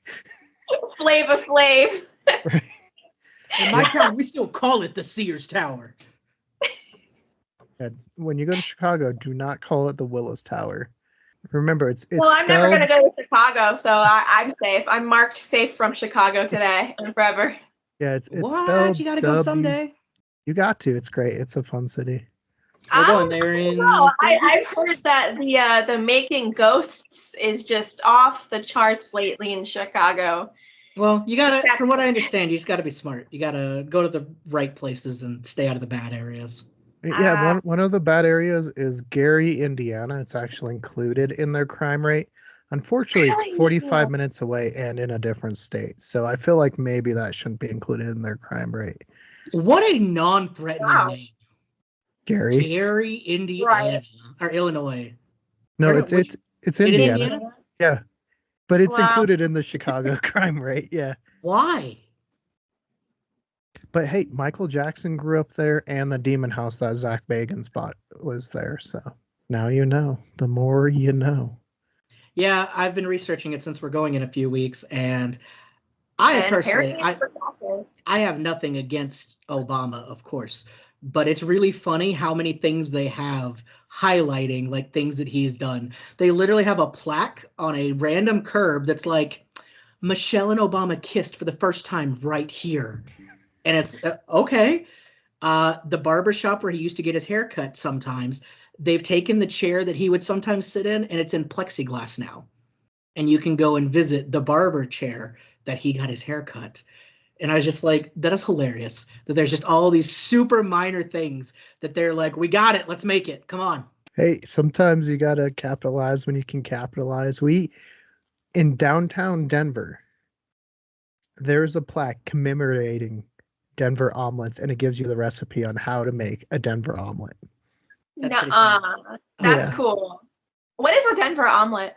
Flavor Flav. right. In my town, we still call it the Sears Tower. And when you go to Chicago, do not call it the Willis Tower. Remember, it's Well, I'm spelled... never going to go to Chicago, so I'm safe. I'm marked safe from Chicago today and forever. Yeah, it's What? spelled You got to go someday. You got to. It's great. It's a fun city. We're going there in. No, I've heard that the Making Ghosts is just off the charts lately in Chicago. Well, you gotta, from what I understand, you just gotta be smart. You gotta go to the right places and stay out of the bad areas. Yeah, one of the bad areas is Gary, Indiana. It's actually included in their crime rate. Unfortunately, it's 45 minutes away and in a different state. So I feel like maybe that shouldn't be included in their crime rate. What a non-threatening name. Gary, Indiana, right. Or Illinois. No, it's Indiana. Yeah, but it's included in the Chicago crime rate. Yeah. Why? But hey, Michael Jackson grew up there, and the demon house that Zach Bagans bought was there. So now you know. The more you know. Yeah, I've been researching it since we're going in a few weeks, and I have nothing against Obama, of course, but it's really funny how many things they have highlighting like things that he's done. They literally have a plaque on a random curb that's like, Michelle and Obama kissed for the first time right here. And it's okay. The barbershop where he used to get his hair cut sometimes, they've taken the chair that he would sometimes sit in, and it's in plexiglass now. And you can go and visit the barber chair that he got his hair cut. And I was just like, that is hilarious. That there's just all these super minor things that they're like, we got it. Let's make it. Come on. Hey, sometimes you got to capitalize when you can capitalize. In downtown Denver, there's a plaque commemorating Denver omelets, and it gives you the recipe on how to make a Denver omelet. That's cool. What is a Denver omelet?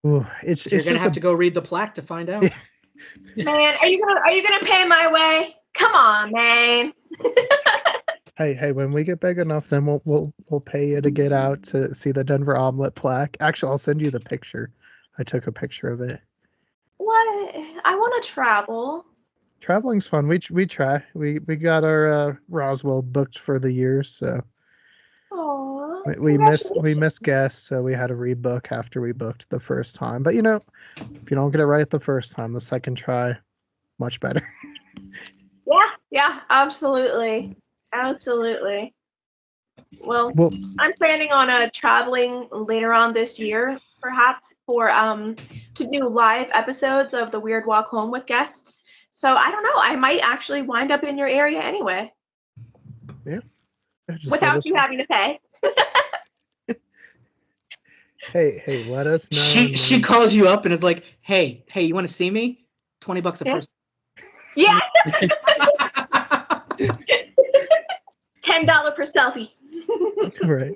Ooh, you're gonna have to go read the plaque to find out. Man, are you gonna pay my way? Come on, man. Hey, when we get big enough, then we'll pay you to get out to see the Denver omelet plaque. Actually, I'll send you the picture. I took a picture of it. What? I want to travel. Traveling's fun. We try. We got our Roswell booked for the year, so we missed guests, so we had to rebook after we booked the first time. But if you don't get it right the first time, the second try, much better. Yeah, absolutely. Well, I'm planning on traveling later on this year, perhaps for to do live episodes of the Weird Walk Home with guests. So I don't know. I might actually wind up in your area anyway. Yeah. Without you having to pay. Hey, let us know. She calls you up and is like, hey, you want to see me? $20 a person. Yeah. $10 per selfie. Right.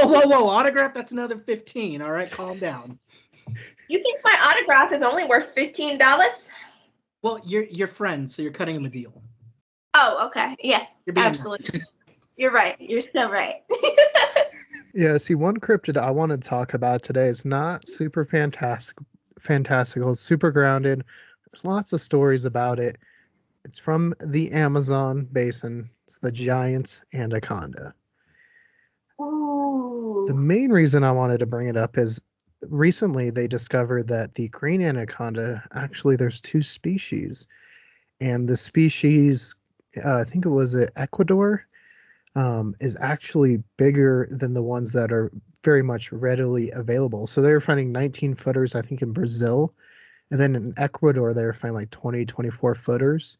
Whoa! Autograph, that's another 15. All right, calm down. You think my autograph is only worth $15? Well, you're friends, so you're cutting him a deal. Oh, okay. Yeah, You're being absolutely. nice. You're right. You're still right. Yeah, see, one cryptid I want to talk about today is not super fantastical. It's super grounded. There's lots of stories about it. It's from the Amazon basin. It's the giant anaconda. Ooh. The main reason I wanted to bring it up is recently they discovered that the green anaconda, actually there's two species. And the species, I think it was Ecuador, is actually bigger than the ones that are very much readily available. So they were finding 19 footers, I think, in Brazil. And then in Ecuador, they were finding like 20, 24 footers.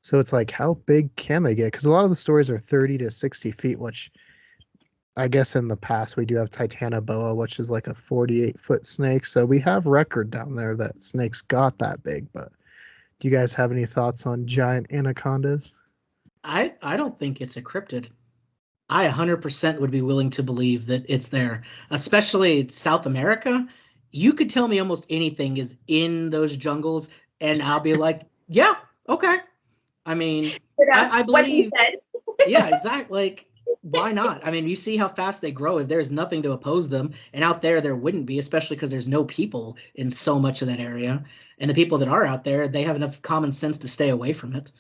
So it's like, how big can they get? Because a lot of the stories are 30 to 60 feet, which I guess in the past we do have Titanoboa, which is like a 48-foot snake. So we have record down there that snakes got that big. But do you guys have any thoughts on giant anacondas? I don't think it's a cryptid. I 100% would be willing to believe that it's there, especially South America. You could tell me almost anything is in those jungles, and I'll be like, yeah, okay. I mean, I What you believe, said. yeah, exactly. Like, why not? I mean, you see how fast they grow. If there's nothing to oppose them, and out there wouldn't be, especially because there's no people in so much of that area. And the people that are out there, they have enough common sense to stay away from it.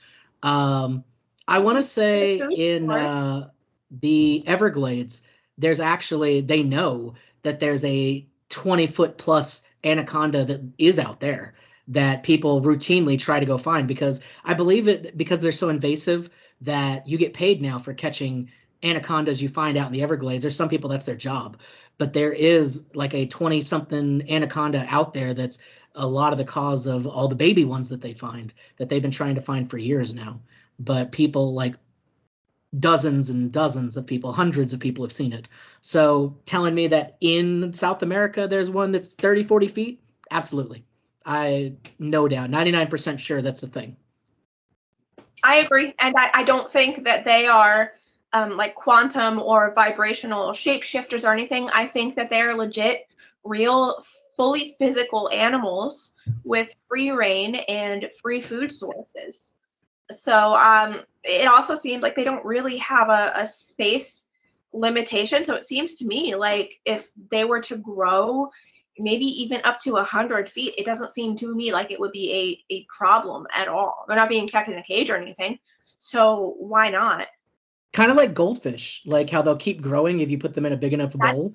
I want to say in the Everglades, there's actually, they know that there's a 20-foot plus anaconda that is out there that people routinely try to go find, because I believe it, because they're so invasive, that you get paid now for catching anacondas you find out in the Everglades. There's some people that's their job, but there is like a 20-something anaconda out there that's a lot of the cause of all the baby ones that they find, that they've been trying to find for years now. But people, like dozens and dozens of people, hundreds of people have seen it. So telling me that in South America there's one that's 30, 40 feet, absolutely. I no doubt, 99% sure that's a thing. I agree. And I don't think that they are like quantum or vibrational shapeshifters or anything. I think that they're legit, real, fully physical animals with free reign and free food sources. So it also seems like they don't really have a space limitation. So it seems to me like if they were to grow maybe even up to 100 feet, it doesn't seem to me like it would be a problem at all. They're not being kept in a cage or anything. So why not? Kind of like goldfish, like how they'll keep growing if you put them in a big enough bowl.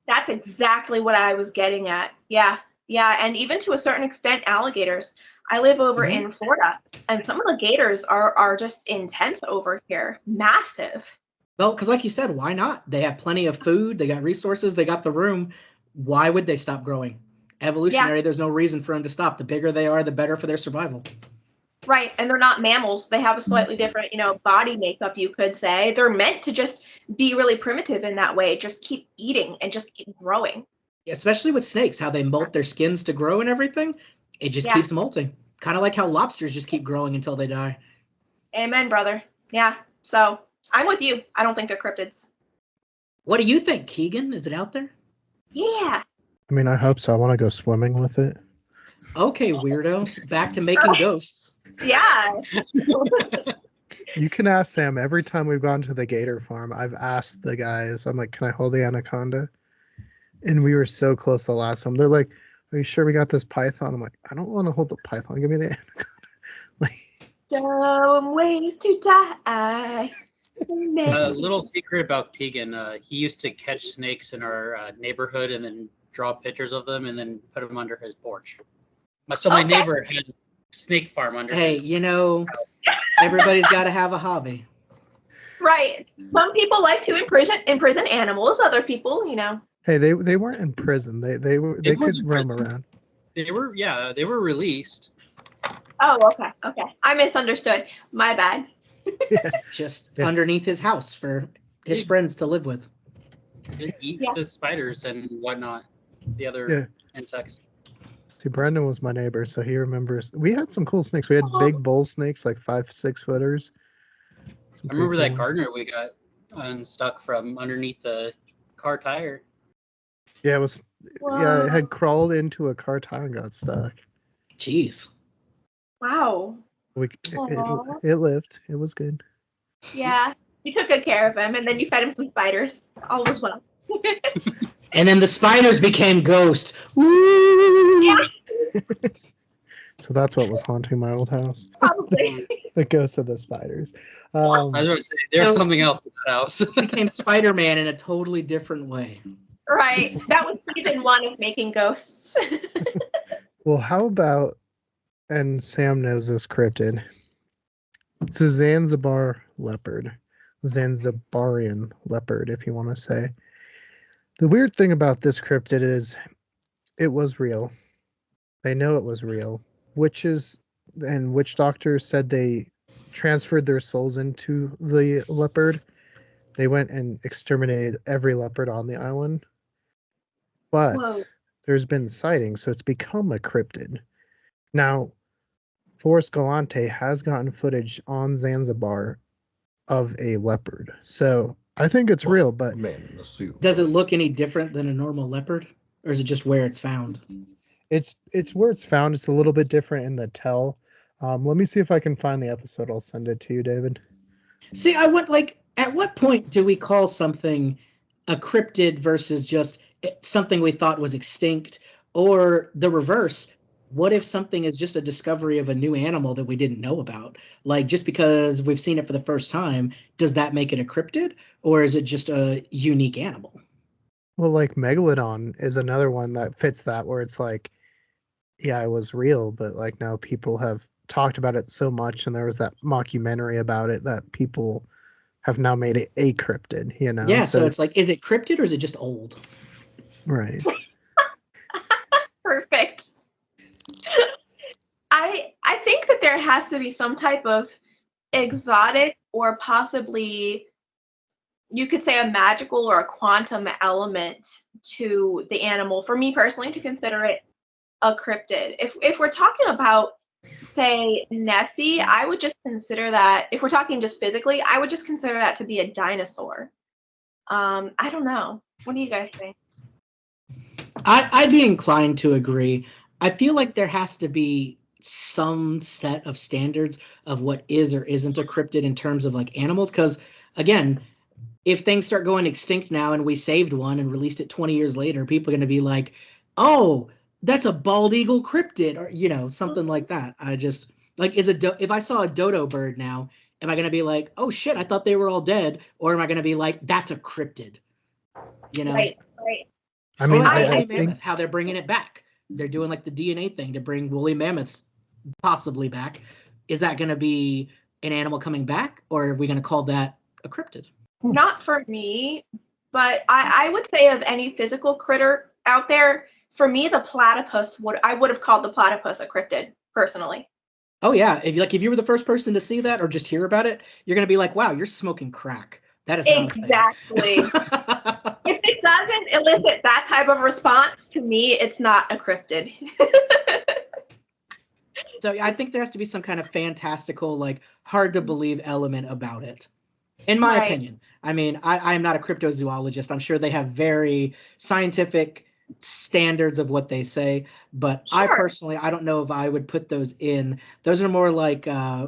That's exactly what I was getting at. Yeah. Yeah. And even to a certain extent, alligators. I live over in Florida, and some of the gators are just intense over here. Massive. Well, because like you said, why not? They have plenty of food, they got resources, they got the room. Why would they stop growing? Evolutionary, there's no reason for them to stop. The bigger they are, the better for their survival. Right. And they're not mammals. They have a slightly different, body makeup, you could say. They're meant to just be really primitive in that way. Just keep eating and just keep growing. Especially with snakes, how they molt their skins to grow and everything. It just keeps molting. Kind of like how lobsters just keep growing until they die. Amen, brother. Yeah. So I'm with you. I don't think they're cryptids. What do you think, Keegan? Is it out there? Yeah. I mean, I hope so. I want to go swimming with it. Okay, weirdo. Back to making ghosts. Yeah. You can ask Sam. Every time we've gone to the gator farm, I've asked the guys, I'm like, can I hold the anaconda? And we were so close the last time. They're like, are you sure we got this python? I'm like, I don't want to hold the python. Give me the anaconda. Like, Dumb ways to die. A little secret about Keegan. He used to catch snakes in our neighborhood and then draw pictures of them and then put them under his porch. So my neighbor had a snake farm under his... everybody's got to have a hobby. Right. Some people like to imprison animals. Other people, Hey, they weren't in prison. They could roam around. They were released. Oh, okay. I misunderstood. My bad. Just underneath his house for his friends to live with. They eat the spiders and whatnot, the other insects. See, Brenden was my neighbor, so he remembers. We had some cool snakes. We had big bull snakes, like 5-6 footers. I remember that gardener we got unstuck from underneath the car tire. Yeah, it was. Yeah, it had crawled into a car tire and got stuck. Jeez. Wow. It lived. It was good. Yeah. You took good care of him, and then you fed him some spiders. All was well. And then the spiders became ghosts. Woo! Yeah. So that's what was haunting my old house. Probably. The ghosts of the spiders. I was going to say, there's something else in that house. Became Spider-Man in a totally different way. Right. That was season 1 of Making Ghosts. Well, how about, and Sam knows this cryptid, it's a Zanzibar leopard. Zanzibarian leopard, if you want to say. The weird thing about this cryptid is it was real. They know it was real. Witches and witch doctors said they transferred their souls into the leopard. They went and exterminated every leopard on the island. But Whoa. there's been sightings, so it's become a cryptid. Now, Forrest Galante has gotten footage on Zanzibar of a leopard. So I think it's real, but Man in the suit. Does it look any different than a normal leopard? Or is it just where it's found? it's where it's found. It's a little bit different in the tell. Let me see if I can find the episode. I'll send it to you, David. See, I went at what point do we call something a cryptid versus just something we thought was extinct, or the reverse? What if something is just a discovery of a new animal that we didn't know about? Like, just because we've seen it for the first time, does that make it a cryptid, or is it just a unique animal? Well, like Megalodon is another one that fits that, where it's like, yeah, it was real, but like now people have talked about it so much, and there was that mockumentary about it that people have now made it a cryptid, you know? Yeah, so it's like, is it cryptid or is it just old? Right. Perfect. I think that there has to be some type of exotic, or possibly you could say a magical or a quantum element to the animal for me personally to consider it a cryptid. If we're talking about, say, Nessie, I would just consider that, if we're talking just physically, I would just consider that to be a dinosaur. I don't know. What do you guys think? I'd be inclined to agree. I feel like there has to be some set of standards of what is or isn't a cryptid in terms of like animals, because again, if things start going extinct now and we saved one and released it 20 years later, people are going to be like, oh, that's a bald eagle cryptid, or something like that. I just like, if I saw a dodo bird now, am I going to be like, oh shit, I thought they were all dead, or am I going to be like, that's a cryptid? Right. I mean, like I woolly think mammoth, how they're bringing it back. They're doing like the DNA thing to bring woolly mammoths possibly back. Is that going to be an animal coming back, or are we going to call that a cryptid? Not for me, but I would say of any physical critter out there, for me, the platypus I would have called the platypus a cryptid, personally. Oh yeah, if you were the first person to see that or just hear about it, you're going to be like, wow, you're smoking crack. That is not exactly. a thing. If it doesn't elicit that type of response, to me, it's not a cryptid. So I think there has to be some kind of fantastical, like hard to believe element about it. In my opinion. I mean, I'm not a cryptozoologist. I'm sure they have very scientific standards of what they say, but Sure. I personally, I don't know if I would put those in. Those are more like,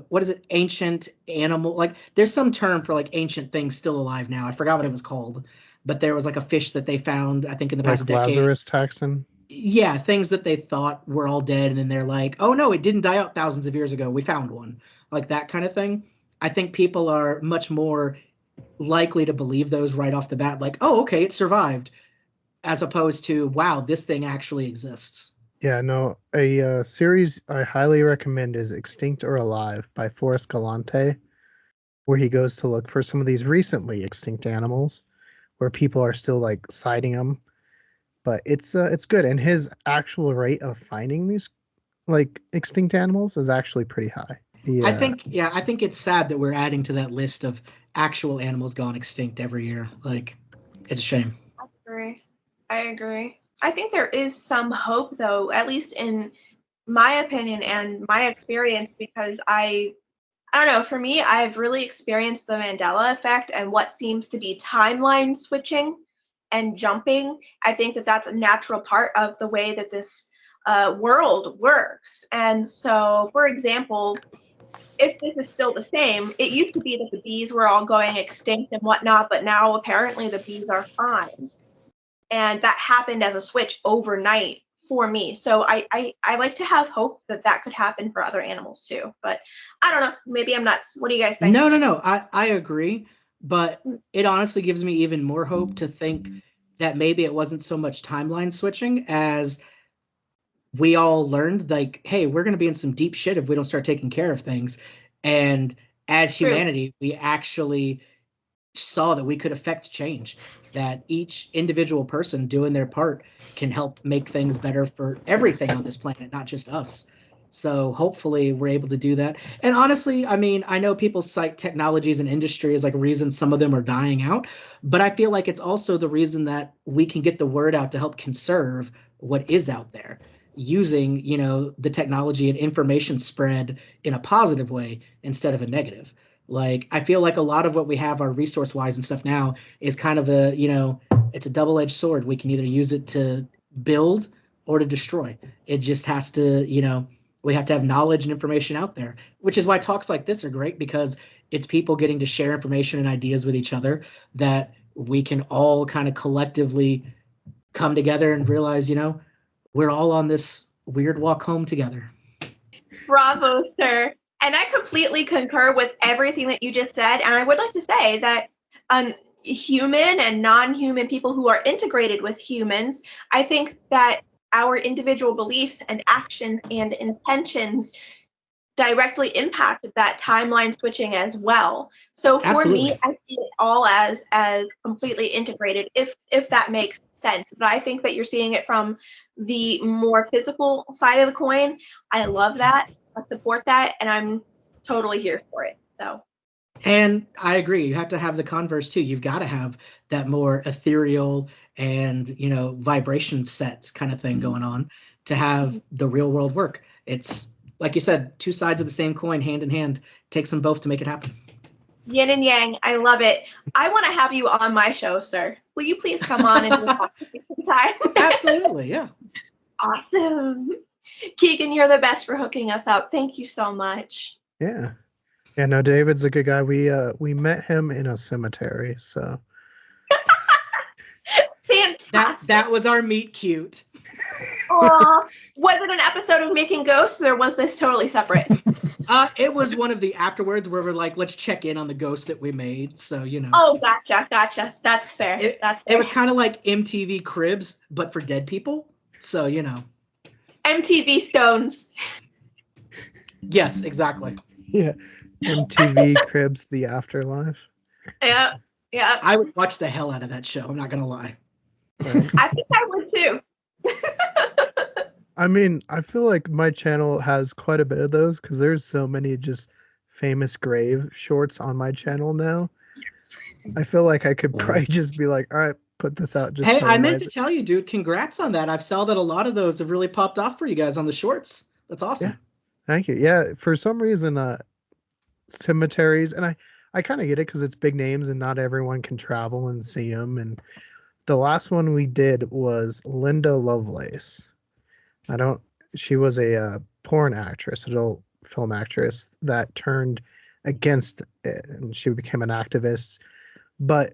what is it? Ancient animal. Like there's some term for like ancient things still alive now. I forgot what it was called, but there was like a fish that they found, I think in the past like decade. Lazarus taxon. Yeah, things that they thought were all dead, and then they're like, oh no, it didn't die out thousands of years ago. We found one. Like that kind of thing. I think people are much more likely to believe those right off the bat, like, oh, okay, it survived, as opposed to, wow, this thing actually exists. Yeah, no, a series I highly recommend is Extinct or Alive by Forrest Galante, where he goes to look for some of these recently extinct animals where people are still like citing them. But it's good, and his actual rate of finding these like extinct animals is actually pretty high. I think it's sad that we're adding to that list of actual animals gone extinct every year. Like, it's a shame. I agree. I think there is some hope, though, at least in my opinion and my experience, because I don't know, for me, I've really experienced the Mandela effect and what seems to be timeline switching. and jumping. I think that that's a natural part of the way that this world works. And so, for example, if this is still the same, it used to be that the bees were all going extinct and whatnot, but now apparently the bees are fine. And that happened as a switch overnight for me. So I like to have hope that that could happen for other animals too. But I don't know. Maybe I'm nuts. What do you guys think? No. I agree. But it honestly gives me even more hope to think that maybe it wasn't so much timeline switching as we all learned, like, hey, we're going to be in some deep shit if we don't start taking care of things. And as humanity, we actually saw that we could affect change, that each individual person doing their part can help make things better for everything on this planet, not just us. So hopefully we're able to do that. And honestly, I mean, I know people cite technologies and industry as like a reason some of them are dying out, but I feel like it's also the reason that we can get the word out to help conserve what is out there, using, you know, the technology and information spread in a positive way instead of a negative. Like, I feel like a lot of what we have, our resource wise and stuff now, is kind of a, you know, it's a double-edged sword. We can either use it to build or to destroy. It just has to, you know, we have to have knowledge and information out there, which is why talks like this are great, because it's people getting to share information and ideas with each other that we can all kind of collectively come together and realize, you know, we're all on this weird walk home together. Bravo, sir. And I completely concur with everything that you just said. And I would like to say that human and non-human people who are integrated with humans, I think that our individual beliefs and actions and intentions directly impact that timeline switching as well. So for Absolutely. me, I see it all as completely integrated, if that makes sense. But I think that you're seeing it from the more physical side of the coin. I love that. I support that, and I'm totally here for it. So. And I agree. You have to have the converse too. You've got to have that more ethereal and, you know, vibration sets kind of thing going on to have the real world work. It's like you said, two sides of the same coin, hand in hand. Takes them both to make it happen. Yin and yang. I love it. I want to have you on my show, sir. Will you please come on and do a podcast sometime? Absolutely, yeah. Awesome. Keegan, you're the best for hooking us up. Thank you so much. Yeah. Yeah, no, David's a good guy. We met him in a cemetery, so. Fantastic. That was our meet cute. Was it an episode of Making Ghosts, or was this totally separate? It was one of the afterwards where we're like, let's check in on the ghost that we made. So, you know. Oh, gotcha. That's fair. It was kind of like MTV Cribs, but for dead people. So, you know. MTV Stones. Yes, exactly. Yeah. MTV Cribs The Afterlife. Yeah. I would watch the hell out of that show. I'm not gonna lie. Right. I think I would too. I mean, I feel like my channel has quite a bit of those because there's so many just famous grave shorts on my channel now. I feel like I could probably just be like, all right, put this out. Just hey, I meant to tell you, dude, congrats on that. I've saw that a lot of those have really popped off for you guys on the shorts. That's awesome. Yeah. Thank you. Yeah, for some reason, cemeteries, and I kind of get it because it's big names and not everyone can travel and see them. And the last one we did was Linda Lovelace. She was a porn actress, adult film actress that turned against it, and she became an activist. But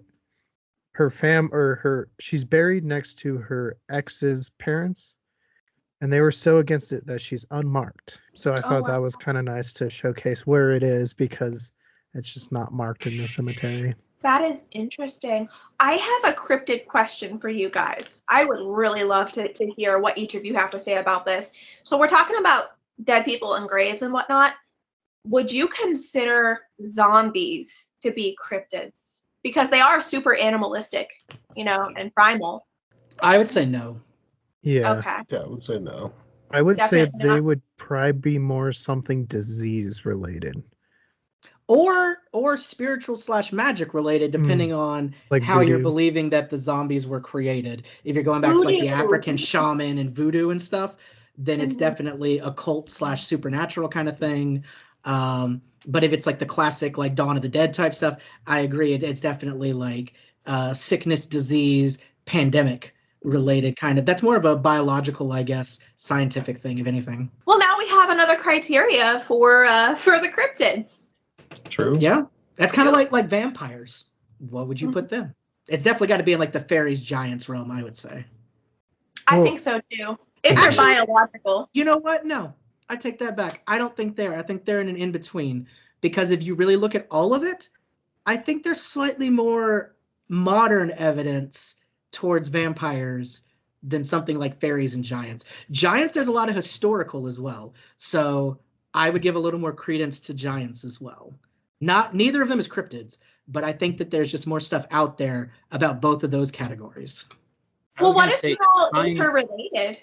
she's buried next to her ex's parents, and they were so against it that she's unmarked. So I thought that was kind of nice to showcase where it is because it's just not marked in the cemetery. That is interesting. I have a cryptid question for you guys. I would really love to hear what each of you have to say about this. So we're talking about dead people and graves and whatnot. Would you consider zombies to be cryptids? Because they are super animalistic, you know, and primal. I would say no. Yeah. Okay. Yeah, I would say no. I would say Definitely they not. would probably be more something disease related. Or spiritual / magic related, depending on Like how you're voodoo. believing that the zombies were created. If you're going back to like the African shaman and voodoo and stuff, then it's definitely occult / supernatural kind of thing. But if it's like the classic like Dawn of the Dead type stuff, I agree. It's definitely like sickness, disease, pandemic related kind of. That's more of a biological, I guess, scientific thing, if anything. Well, now we have another criteria for the cryptids. True. Yeah, that's kind of like vampires. What would you put them? It's definitely got to be in like the fairies giants realm, I would say. I think so too. If they're biological. You know what? No, I take that back. I don't think I think they're in an in-between, because if you really look at all of it, I think there's slightly more modern evidence towards vampires than something like fairies and giants. Giants, there's a lot of historical as well. So I would give a little more credence to giants as well. Neither of them is cryptids, but I think that there's just more stuff out there about both of those categories. Well, what if they're all interrelated?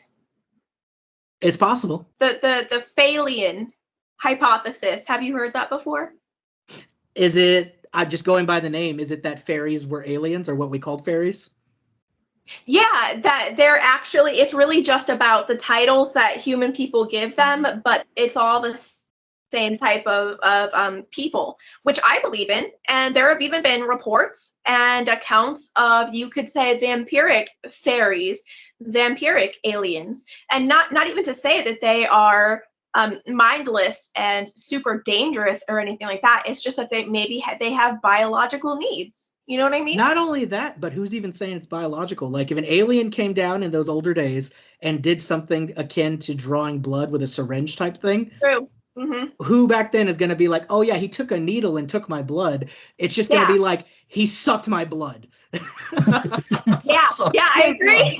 It's possible. The Phalian hypothesis. Have you heard that before? Is it, I'm just going by the name, is it that fairies were aliens, or what we called fairies? Yeah, that they're actually, it's really just about the titles that human people give them, but it's all the same type of people, which I believe in. And there have even been reports and accounts of, you could say, vampiric fairies, vampiric aliens, and not even to say that they are mindless and super dangerous or anything like that. It's just that they have biological needs. You know what I mean? Not only that, but who's even saying it's biological? Like, if an alien came down in those older days and did something akin to drawing blood with a syringe type thing, true. Mm-hmm. Who back then is going to be like, oh yeah, he took a needle and took my blood? It's just going to be like, he sucked my blood. Yeah, I agree.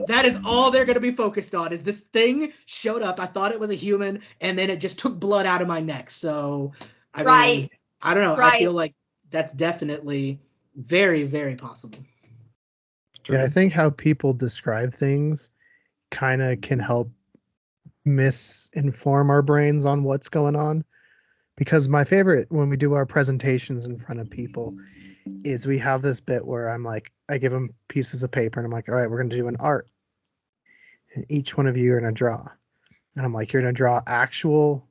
That is all they're going to be focused on, is this thing showed up, I thought it was a human, and then it just took blood out of my neck. So, I mean, I don't know. I feel like that's definitely very, very possible. Yeah, I think how people describe things kind of can help misinform our brains on what's going on, because my favorite when we do our presentations in front of people is we have this bit where I'm like, I give them pieces of paper and I'm like, all right, we're going to do an art, and each one of you are going to draw, and I'm like, you're going to draw actual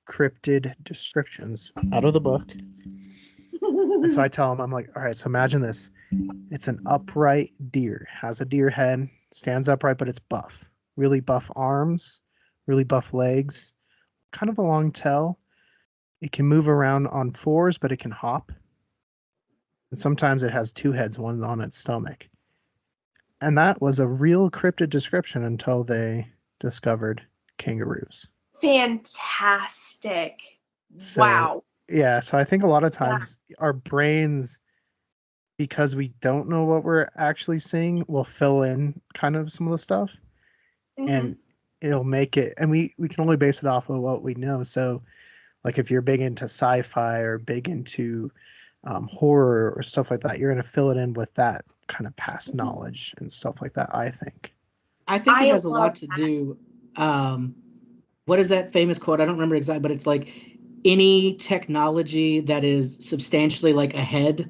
cryptid descriptions out of the book. And so I tell them, I'm like, all right, so imagine this, it's an upright deer, has a deer head, stands upright, but it's buff, really buff arms, really buff legs, kind of a long tail. It can move around on fours, but it can hop. And sometimes it has two heads, one on its stomach. And that was a real cryptid description until they discovered kangaroos. Fantastic. So, wow. Yeah, so I think a lot of times our brains, because we don't know what we're actually seeing, will fill in kind of some of the stuff. Mm-hmm. And it'll make it, and we can only base it off of what we know. So like if you're big into sci-fi or big into horror or stuff like that, you're going to fill it in with that kind of past knowledge and stuff like that. I think it has a lot to do. What is that famous quote? I don't remember exactly, but it's like, any technology that is substantially like ahead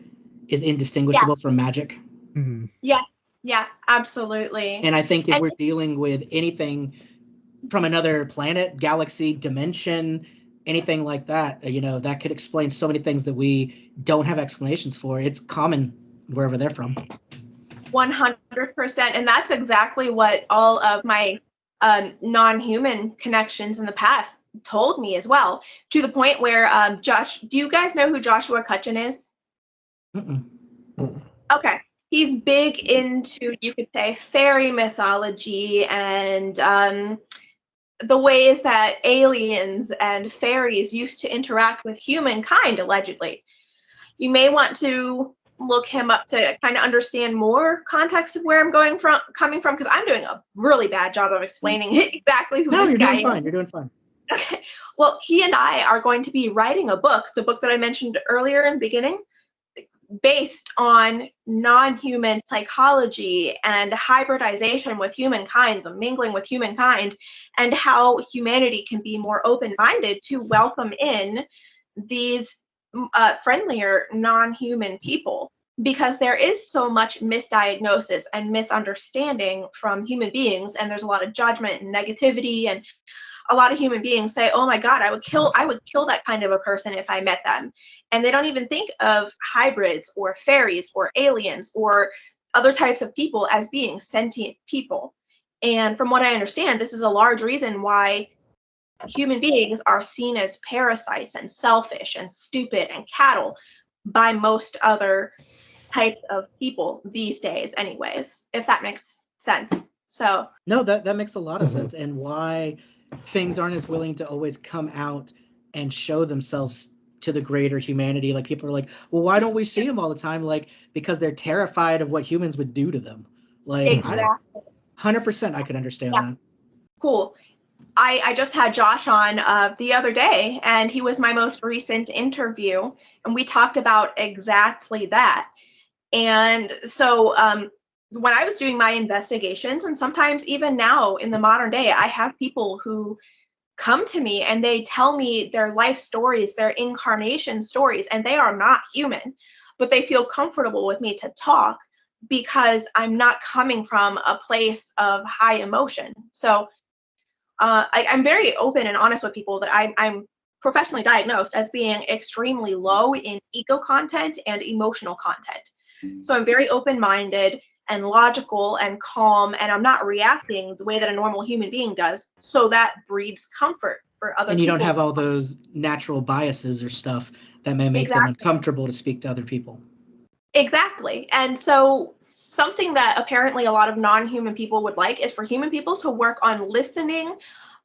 is indistinguishable from magic. Mm-hmm. Yeah, absolutely. And I think if we're dealing with anything from another planet, galaxy, dimension, anything like that, that could explain so many things that we don't have explanations for. It's common wherever they're from. 100%. And that's exactly what all of my non-human connections in the past told me as well, to the point where Josh, do you guys know who Joshua Cutchin is? Okay. He's big into, you could say, fairy mythology and the ways that aliens and fairies used to interact with humankind, allegedly. You may want to look him up to kind of understand more context of where I'm coming from, because I'm doing a really bad job of explaining exactly who this guy is. You're doing fine. Okay. Well, he and I are going to be writing a book, the book that I mentioned earlier in the beginning, based on non-human psychology and hybridization with humankind, the mingling with humankind, and how humanity can be more open-minded to welcome in these friendlier non-human people. Because there is so much misdiagnosis and misunderstanding from human beings, and there's a lot of judgment and negativity, and a lot of human beings say, oh my God, I would kill that kind of a person if I met them. And they don't even think of hybrids or fairies or aliens or other types of people as being sentient people. And from what I understand, this is a large reason why human beings are seen as parasites and selfish and stupid and cattle by most other types of people these days, anyways, if that makes sense. So no, that makes a lot of Mhm. sense, and why things aren't as willing to always come out and show themselves to the greater humanity. Like people are like, well, why don't we see them all the time? Like, because they're terrified of what humans would do to them. Like, exactly. 100% I could understand Yeah. that. Cool. I just had Josh on the other day, and he was my most recent interview, and we talked about exactly that. And so when I was doing my investigations, and sometimes even now in the modern day, I have people who come to me and they tell me their life stories, their incarnation stories, and they are not human, but they feel comfortable with me to talk because I'm not coming from a place of high emotion. So I'm very open and honest with people that I'm professionally diagnosed as being extremely low in ego content and emotional content. So I'm very open-minded and logical and calm, and I'm not reacting the way that a normal human being does. So that breeds comfort for other And you people. don't have all those natural biases or stuff that may make them Exactly. uncomfortable to speak to other people. Exactly. And so something that apparently a lot of non-human people would like is for human people to work on listening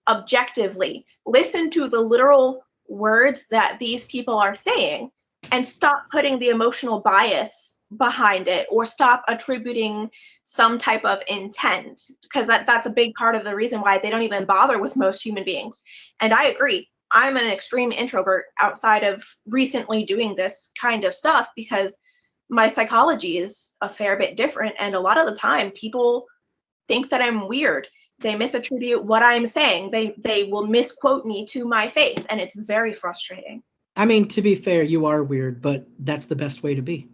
objectively, listen to the literal words that these people are saying, and stop putting the emotional bias behind it, or stop attributing some type of intent, because that's a big part of the reason why they don't even bother with most human beings. And I agree, I'm an extreme introvert outside of recently doing this kind of stuff, because my psychology is a fair bit different, and a lot of the time people think that I'm weird. They misattribute what I'm saying. They will misquote me to my face, and it's very frustrating. I mean, to be fair, you are weird, but that's the best way to be.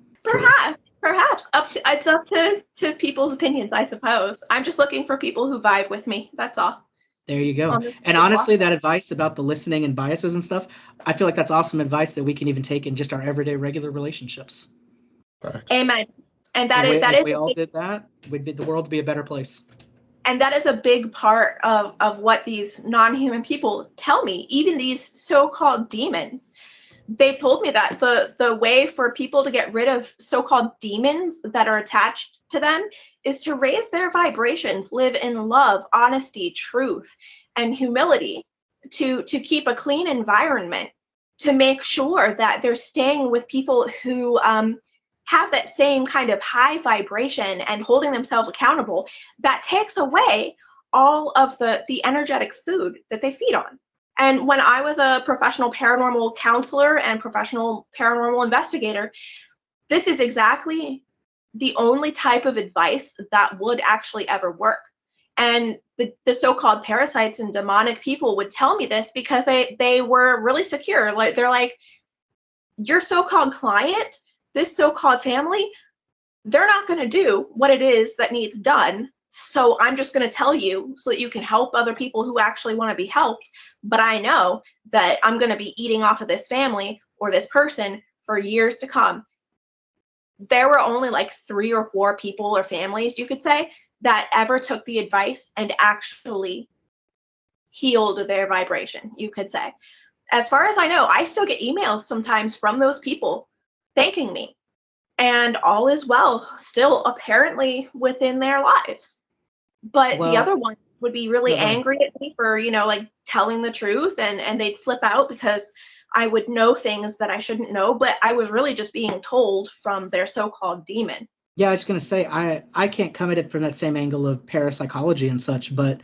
Perhaps it's up to people's opinions, I suppose. I'm just looking for people who vibe with me. That's all. There you go. And honestly, that advice about the listening and biases and stuff, I feel like that's awesome advice that we can even take in just our everyday regular relationships. Facts. Amen. And that If is we all did that, the world would be a better place. And that is a big part of what these non-human people tell me, even these so-called demons. They've told me that the way for people to get rid of so-called demons that are attached to them is to raise their vibrations, live in love, honesty, truth, and humility, to keep a clean environment, to make sure that they're staying with people who have that same kind of high vibration and holding themselves accountable. That takes away all of the energetic food that they feed on. And when I was a professional paranormal counselor and professional paranormal investigator, this is exactly the only type of advice that would actually ever work. And the so-called parasites and demonic people would tell me this because they were really secure. Like, they're like, your so-called client, this so-called family, they're not going to do what it is that needs done. So I'm just going to tell you so that you can help other people who actually want to be helped. But I know that I'm going to be eating off of this family or this person for years to come. There were only like 3 or 4 people or families, you could say, that ever took the advice and actually healed their vibration, you could say. As far as I know, I still get emails sometimes from those people thanking me. And all is well, still apparently within their lives. But the other ones would be really angry at me for, like telling the truth, and they'd flip out because I would know things that I shouldn't know, but I was really just being told from their so-called demon. Yeah, I was going to say, I can't come at it from that same angle of parapsychology and such, but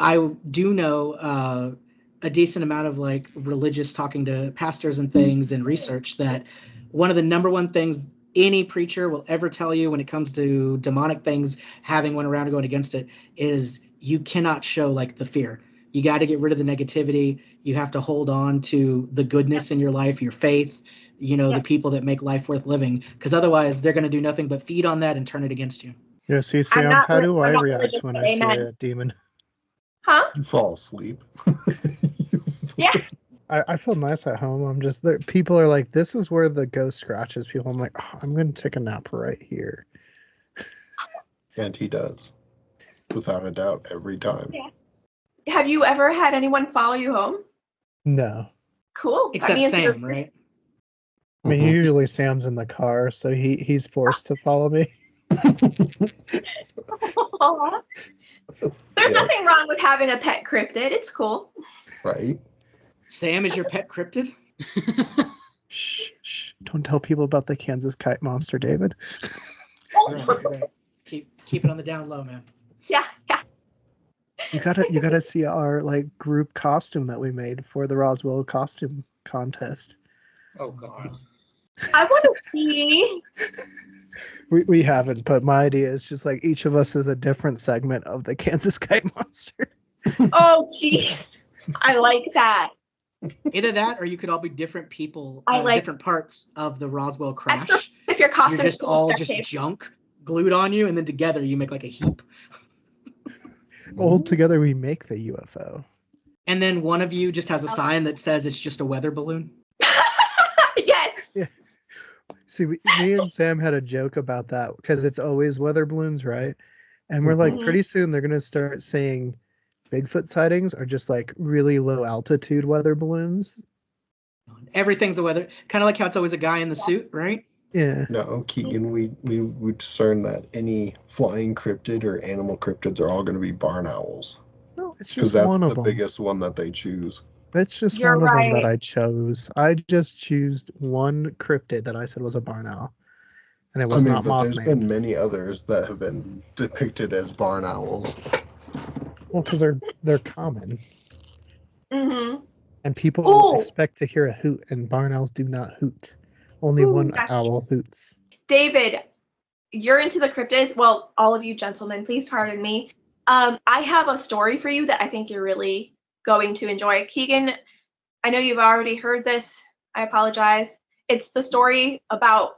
I do know a decent amount of like religious talking to pastors and things and research that one of the number one things any preacher will ever tell you when it comes to demonic things, having one around and going against it, is you cannot show like the fear. You got to get rid of the negativity. You have to hold on to the goodness in your life, your faith, the people that make life worth living, because otherwise they're going to do nothing but feed on that and turn it against you. Yeah, see, Sam, how do I react when I see a demon? Huh? You fall asleep. Yeah. I feel nice at home. I'm just there. People are like, this is where the ghost scratches people. I'm like, oh, I'm going to take a nap right here. And he does. Without a doubt, every time. Yeah. Have you ever had anyone follow you home? No. Cool. Except Sam, right? I mean, Mhm. usually Sam's in the car, so he's forced to follow me. Aw. There's Yeah. nothing wrong with having a pet cryptid. It's cool. Right? Sam is your pet cryptid? Shh. Don't tell people about the Kansas kite monster, David. Right. Keep it on the down low, man. Yeah. You gotta see our like group costume that we made for the Roswell costume contest. Oh God. I want to see. We haven't, but my idea is just like each of us is a different segment of the Kansas kite monster. Oh, jeez. I like that. Either that, or you could all be different people, I like- different parts of the Roswell crash. If your costume You're just all just junk glued on you, and then together you make like a heap. All together we make the UFO. And then one of you just has a sign that says it's just a weather balloon. Yes. Yeah. See, me and Sam had a joke about that because it's always weather balloons, right? And we're like, Mhm. pretty soon they're gonna start saying Bigfoot sightings are just like really low altitude weather balloons. Everything's a weather, kind of like how it's always a guy in the suit, right? Yeah. No, Keegan, we discern that any flying cryptid or animal cryptids are all going to be barn owls. No, it's Because just that's one the of them. biggest one that they choose. It's just You're one of them that right. I chose. I just chose one cryptid that I said was a barn owl, and it was not but there's Mothman. been many others that have been depicted as barn owls. Well, because they're common, Mm-hmm. and people Ooh. expect to hear a hoot, and barn owls do not hoot. Only Ooh, one gotcha. owl hoots. David, you're into the cryptids. Well, all of you gentlemen, please pardon me. I have a story for you that I think you're really going to enjoy. Keegan, I know you've already heard this. I apologize. It's the story about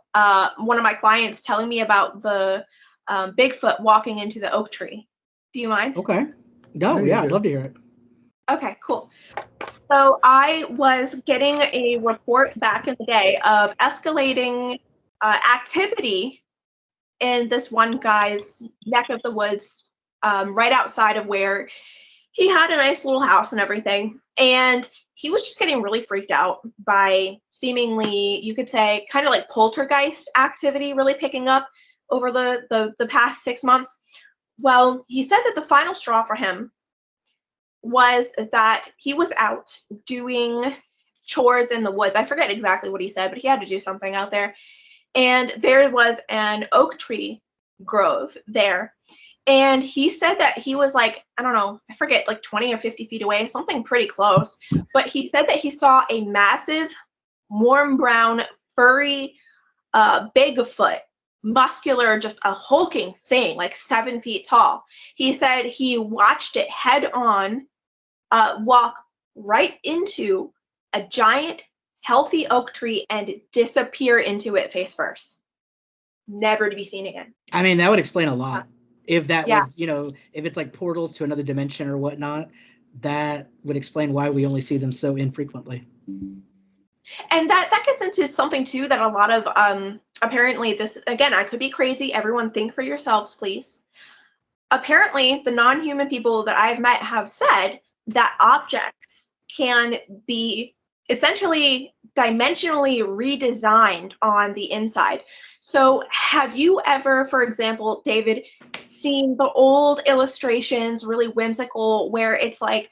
one of my clients telling me about the Bigfoot walking into the oak tree. Do you mind? Okay. No, There you yeah, I'd go. love to hear it. Okay, cool. So I was getting a report back in the day of escalating activity in this one guy's neck of the woods, right outside of where he had a nice little house and everything. And he was just getting really freaked out by seemingly, you could say, kind of like poltergeist activity really picking up over the past 6 months. Well, he said that the final straw for him was that he was out doing chores in the woods. I forget exactly what he said, but he had to do something out there. And there was an oak tree grove there. And he said that he was like, I don't know, I forget, like 20 or 50 feet away, something pretty close. But he said that he saw a massive, warm brown, furry Bigfoot, muscular, just a hulking thing, like 7 feet tall. He said he watched it head on walk right into a giant, healthy oak tree and disappear into it face first. Never to be seen again. I mean, that would explain a lot. If that Yeah. was, if it's like portals to another dimension or whatnot, that would explain why we only see them so infrequently. And that gets into something too that a lot of apparently this, again, I could be crazy. Everyone think for yourselves, please. Apparently, the non-human people that I've met have said that objects can be essentially dimensionally redesigned on the inside. So have you ever, for example, David, seen the old illustrations, really whimsical, where it's like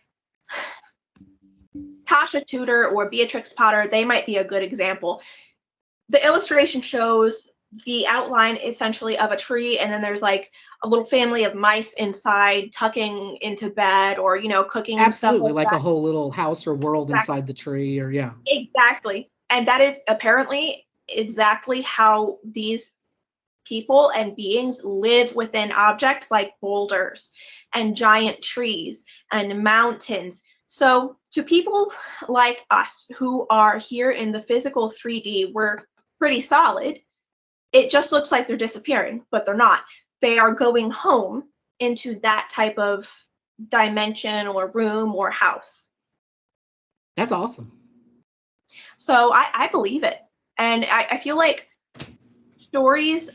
Tasha Tudor or Beatrix Potter, they might be a good example. The illustration shows the outline essentially of a tree, and then there's like a little family of mice inside tucking into bed or, cooking and stuff Absolutely, like that. a whole little house or world Exactly. inside the tree, or yeah. Exactly. And that is apparently exactly how these people and beings live within objects like boulders and giant trees and mountains. So to people like us who are here in the physical 3D, we're pretty solid. It just looks like they're disappearing, but they're not. They are going home into that type of dimension or room or house. That's awesome. So I believe it. And I feel like stories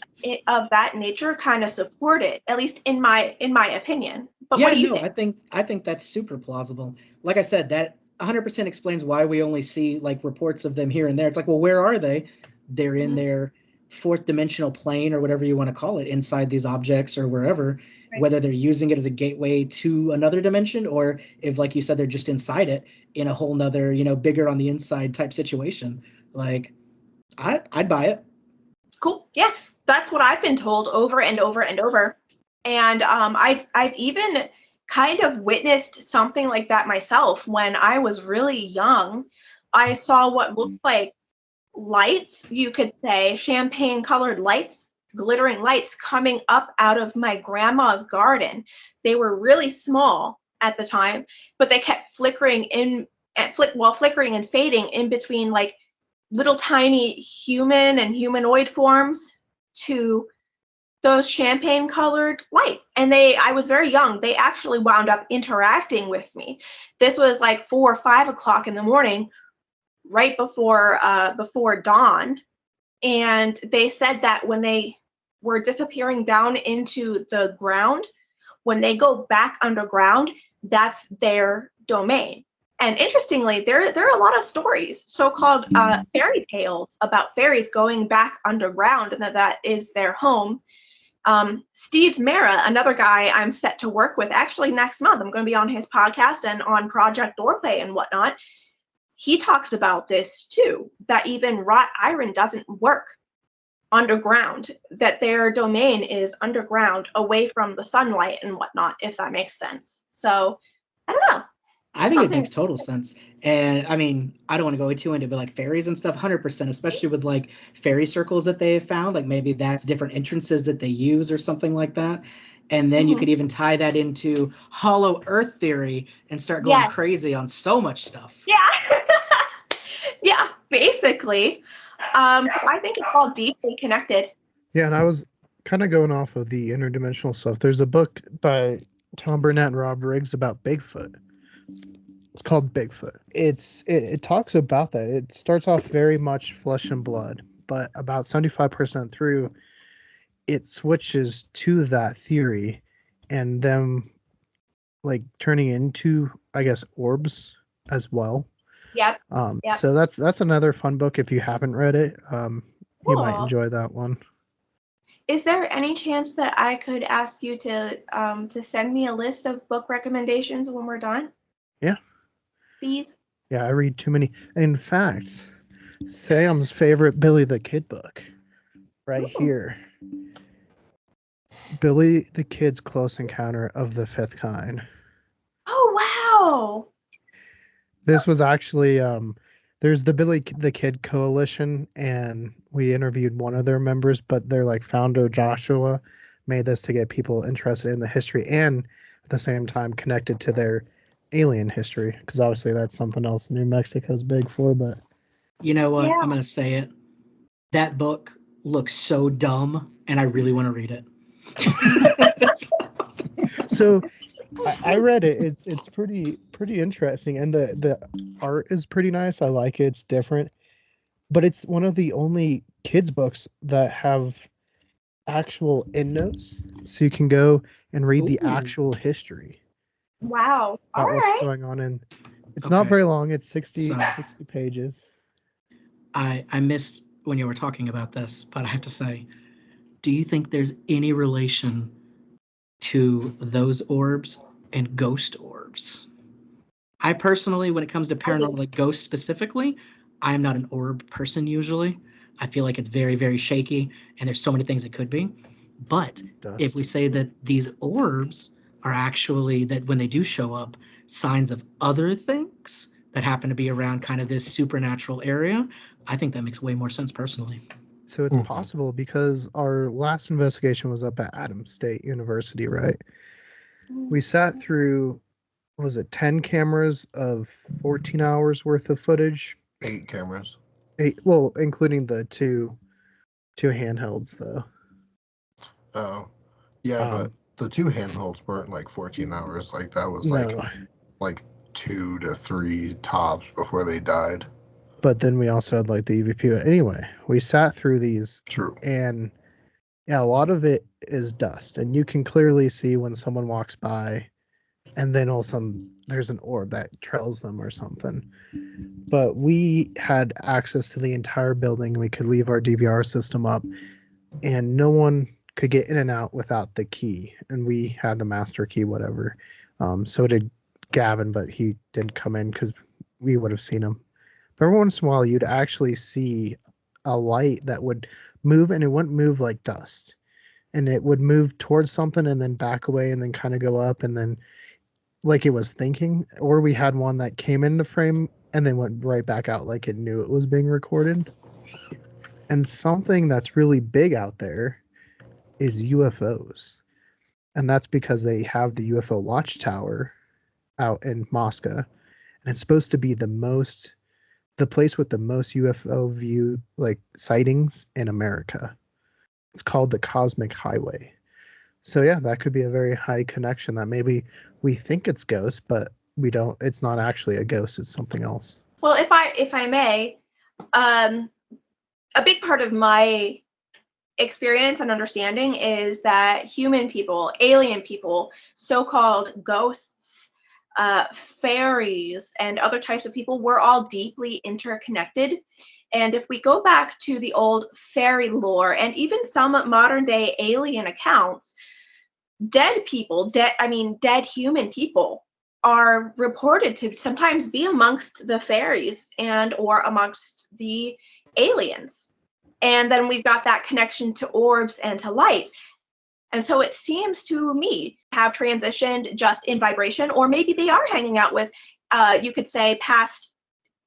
of that nature kind of support it, at least in my opinion. But Yeah, what do you no, think? I think that's super plausible. Like I said, that 100% explains why we only see like reports of them here and there. It's like, well, where are they? They're in Mhm. their fourth dimensional plane or whatever you want to call it, inside these objects or wherever, Right. whether they're using it as a gateway to another dimension or if, like you said, they're just inside it in a whole nother, you know, bigger on the inside type situation. Like, I'd buy it. Cool. Yeah, that's what I've been told over and over and over. And I've even kind of witnessed something like that myself when I was really young. I saw what looked like lights, you could say, champagne colored lights, glittering lights coming up out of my grandma's garden. They were really small at the time, but they kept flickering in flickering and fading in between like little tiny human and humanoid forms to those champagne colored lights. And I was very young, they actually wound up interacting with me. This was like 4 or 5 o'clock in the morning, right before dawn. And they said that when they were disappearing down into the ground, when they go back underground, that's their domain. And interestingly, there are a lot of stories, so-called fairy tales about fairies going back underground, and that is their home. Steve Mera, another guy I'm set to work with, actually next month, I'm going to be on his podcast and on Project Doorplay and whatnot. He talks about this too, that even wrought iron doesn't work underground, that their domain is underground, away from the sunlight and whatnot, if that makes sense. So I don't know. I think it makes total sense. And I mean, I don't want to go too into, but like fairies and stuff, 100%, especially with like fairy circles that they have found. Like maybe that's different entrances that they use or something like that. And then you could even tie that into hollow earth theory and start going crazy on so much stuff. Yeah. Yeah, basically. I think it's all deeply connected. Yeah, and I was kind of going off of the interdimensional stuff. There's a book by Tom Burnett and Rob Riggs about Bigfoot. It's called Bigfoot. It talks about that. It starts off very much flesh and blood, but about 75% through, it switches to that theory and them like turning into, I guess, orbs as well. Yep. So that's another fun book if you haven't read it. You might enjoy that one. Is there any chance that I could ask you to send me a list of book recommendations when we're done? Yeah. Please? Yeah, I read too many. In fact, Sam's favorite Billy the Kid book right here. Billy the Kid's Close Encounter of the Fifth Kind. Oh, wow. This was actually there's the Billy the Kid Coalition, and we interviewed one of their members, but their like founder Joshua made this to get people interested in the history and at the same time connected to their alien history, because obviously that's something else New Mexico's big for. But you know what? I'm gonna say it. That book looks so dumb, and I really want to read it. So I read it. It's pretty interesting, and the art is pretty nice. I like it. It's different, but it's one of the only kids books that have actual endnotes, so you can go and read the actual history. Wow. About All what's right. going on, and it's not very long. It's 60 pages. I missed when you were talking about this, but I have to say, do you think there's any relation to those orbs and ghost orbs? I personally, when it comes to paranormal, like ghosts specifically, I'm not an orb person usually. I feel like it's very, very shaky, and there's so many things it could be. But if we say that these orbs are actually, that when they do show up, signs of other things that happen to be around kind of this supernatural area, I think that makes way more sense personally. So it's possible, because our last investigation was up at Adams State University, right? We sat through, was it 10 cameras of 14 hours worth of footage? 8 cameras. 8, well, including the two handhelds though. Oh, yeah, but the 2 handhelds weren't like 14 hours. Like that was like 2 to 3 tops before they died. But then we also had like the EVP. Anyway, we sat through these, True. and yeah, a lot of it is dust, and you can clearly see when someone walks by, and then all of a sudden there's an orb that trails them or something. But we had access to the entire building. We could leave our DVR system up, and no one could get in and out without the key. And we had the master key, whatever. So did Gavin, but he didn't come in because we would have seen him. But every once in a while, you'd actually see a light that would move, and it wouldn't move like dust. And it would move towards something and then back away and then kind of go up and then like it was thinking. Or we had one that came into frame and then went right back out like it knew it was being recorded. And something that's really big out there is UFOs. And that's because they have the UFO watchtower out in Moscow. And it's supposed to be the place with the most UFO view like sightings in America. It's called the Cosmic Highway. So yeah, that could be a very high connection that maybe we think it's ghosts, but we don't. It's not actually a ghost. It's something else. Well, if I may, a big part of my experience and understanding is that human people, alien people, so-called ghosts, fairies, and other types of people, we're all deeply interconnected. And if we go back to the old fairy lore and even some modern day alien accounts, dead people, dead human people are reported to sometimes be amongst the fairies and or amongst the aliens. And then we've got that connection to orbs and to light. And so it seems to me have transitioned just in vibration, or maybe they are hanging out with, you could say, past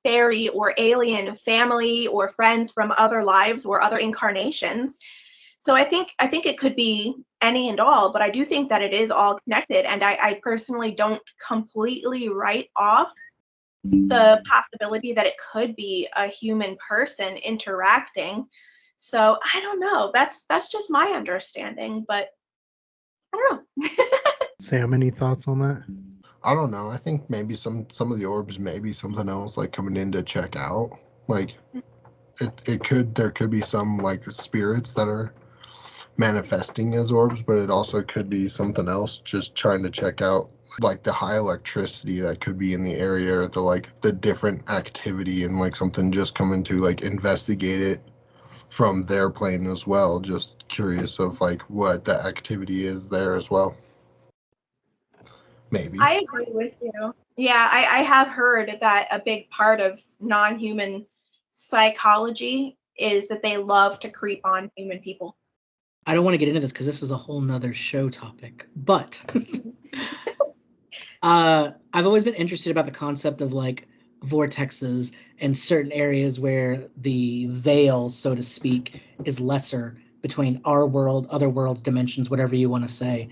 fairy or alien family or friends from other lives or other incarnations. So I think it could be any and all, but I do think that it is all connected. And I personally don't completely write off the possibility that it could be a human person interacting. So I don't know. That's just my understanding, but I don't know. Sam, any thoughts on that? I don't know. I think maybe some of the orbs may be something else like coming in to check out. Like there could be some like spirits that are manifesting as orbs, but it also could be something else just trying to check out like the high electricity that could be in the area, or the different activity, and like something just coming to like investigate it from their plane as well. Just curious of like what the activity is there as well. Maybe. I agree with you. Yeah, I have heard that a big part of non-human psychology is that they love to creep on human people. I don't want to get into this because this is a whole nother show topic, but I've always been interested about the concept of like vortexes and certain areas where the veil, so to speak, is lesser between our world, other worlds, dimensions, whatever you want to say.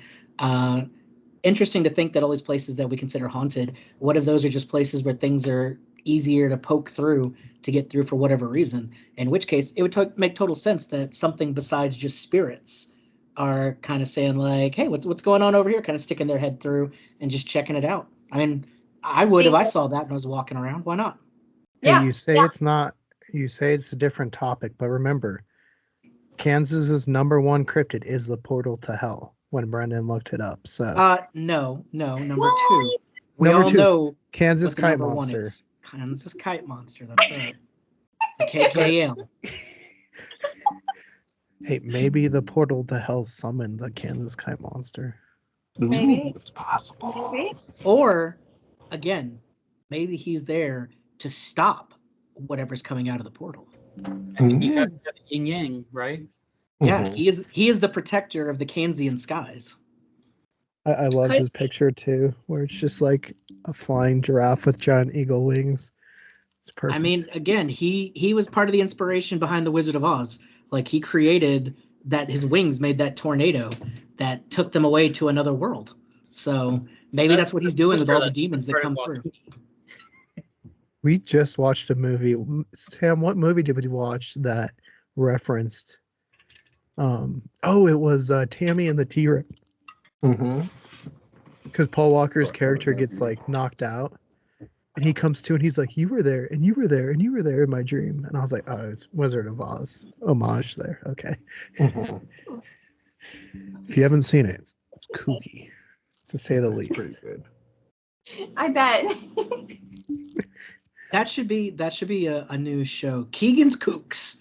Interesting to think that all these places that we consider haunted, what if those are just places where things are easier to poke through to get through for whatever reason? In which case, it would make total sense that something besides just spirits are kind of saying like, hey, what's going on over here? Kind of sticking their head through and just checking it out. I mean, I would if I saw that and I was walking around. Why not? Yeah, you say it's not. You say it's a different topic, but remember, Kansas's #1 cryptid is the portal to hell. When Brenden looked it up, so no, number two. We Number all two, know Kansas what the Kite number one Monster. is. Kansas Kite Monster. That's right. The KKM. Hey, maybe the portal to hell summoned the Kansas Kite Monster. Maybe. It's possible. Maybe. Or, again, maybe he's there to stop whatever's coming out of the portal. You have yin yang, right? Yeah, he is the protector of the Kansian skies. I love his picture too, where it's just like a flying giraffe with giant eagle wings. It's perfect. I mean, again, he was part of the inspiration behind the Wizard of Oz. Like he created that, his wings made that tornado that took them away to another world. So maybe that's what he's doing with all the demons that come through. We just watched a movie. Sam, what movie did we watch that referenced? It was Tammy and the T-Rex. Mm-hmm. Because Paul Walker's character gets like knocked out, And he comes to and he's like, you were there, and you were there, and you were there in my dream. And I was like, oh, it's Wizard of Oz homage there. Okay. If you haven't seen it, it's kooky, to say the It's least. pretty good. I bet. That should be a new show. Keegan's Kooks.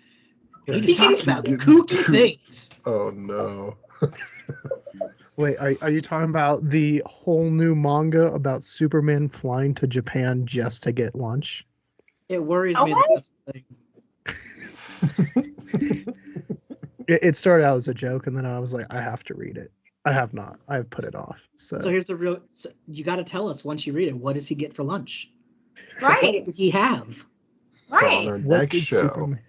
He just Keegan's talks about Keegan's kooky Kooks. things. Oh no. Wait, are you talking about the whole new manga about Superman flying to Japan just to get lunch? It worries Oh, me what? that that's the thing. It started out as a joke, and then I was like, I have to read it. I have not. I've put it off. So So here's the real. So you got to tell us once you read it. What does he get for lunch? Right. What does he have? So on Right. our what next did show, Superman?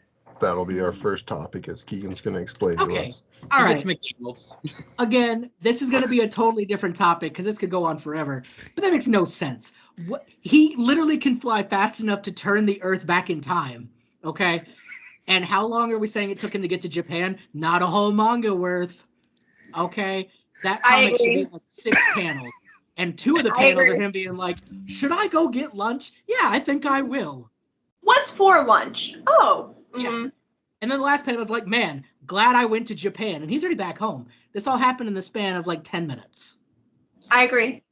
that'll be our first topic, as Keegan's going to explain to Okay. us. All He right. gets McDonald's. Again, this is going to be a totally different topic because this could go on forever. But that makes no sense. What, he literally can fly fast enough to turn the Earth back in time. Okay. And how long are we saying it took him to get to Japan? Not a whole manga worth. Okay. That I comic should be agree. like 6 panels. And 2 of the I panels are agree. him being like, should I go get lunch? Yeah, I think I will. What's for lunch? Oh. Yeah. Mm. And then the last panel was like, man, glad I went to Japan. And he's already back home. This all happened in the span of like 10 minutes. I agree.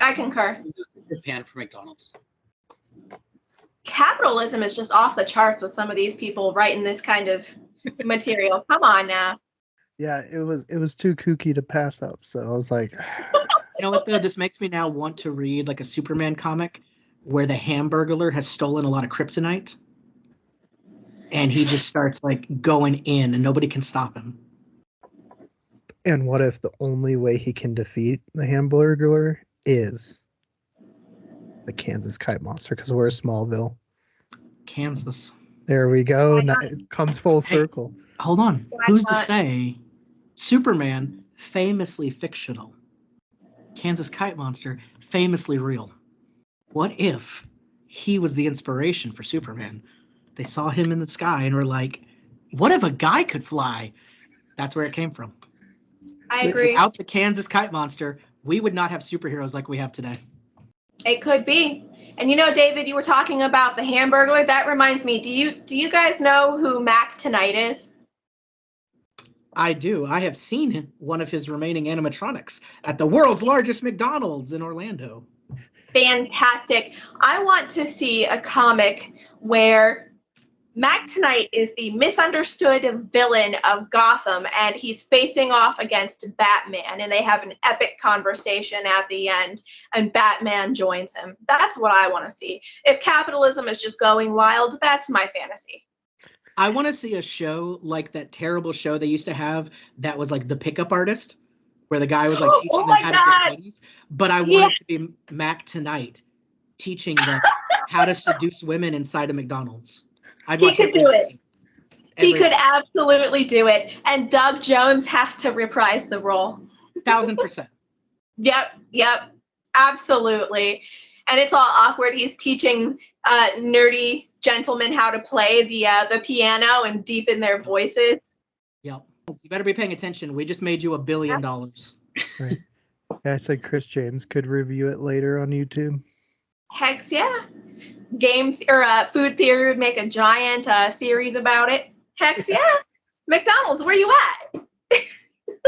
I concur. Japan for McDonald's. Capitalism is just off the charts with some of these people writing this kind of material. Come on now. Yeah, it was too kooky to pass up. So I was like, You know what, though? This makes me now want to read like a Superman comic where the Hamburglar has stolen a lot of kryptonite. And he just starts like going in and nobody can stop him. and what if the only way he can defeat the Hamburglar is the Kansas Kite Monster? Because we're Smallville. Kansas. There we go. Why Now not? it comes full circle. Hold on. Why Who's to not? say Superman, famously fictional, Kansas Kite Monster, famously real? What if he was the inspiration for Superman? They saw him in the sky and were like, what if a guy could fly? That's where it came from. I agree. Without the Kansas Kite Monster, we would not have superheroes like we have today. It could be. And you know, David, you were talking about the Hamburglar. That reminds me. Do you guys know who Mac Tonight is? I do. I have seen one of his remaining animatronics at the world's largest McDonald's in Orlando. Fantastic. I want to see a comic where Mac Tonight is the misunderstood villain of Gotham, and he's facing off against Batman, and they have an epic conversation at the end, and Batman joins him. That's what I want to see. If capitalism is just going wild, that's my fantasy. I want to see a show like that terrible show they used to have that was like The Pickup Artist, where the guy was like teaching them my how to God. get buddies. But I want Yeah. it to be Mac Tonight teaching them how to seduce women inside of McDonald's. I'd He watch could every do it. episode. He Every could absolutely do it. And Doug Jones has to reprise the role. 1000%. Yep, absolutely. And it's all awkward. He's teaching nerdy gentlemen how to play the piano and deepen their voices. Yep. You better be paying attention. We just made you $1 billion. Right. Yeah, I said Chris James could review it later on YouTube. Hex yeah. Food Theory would make a giant series about it. Hex yeah. McDonald's, where you at?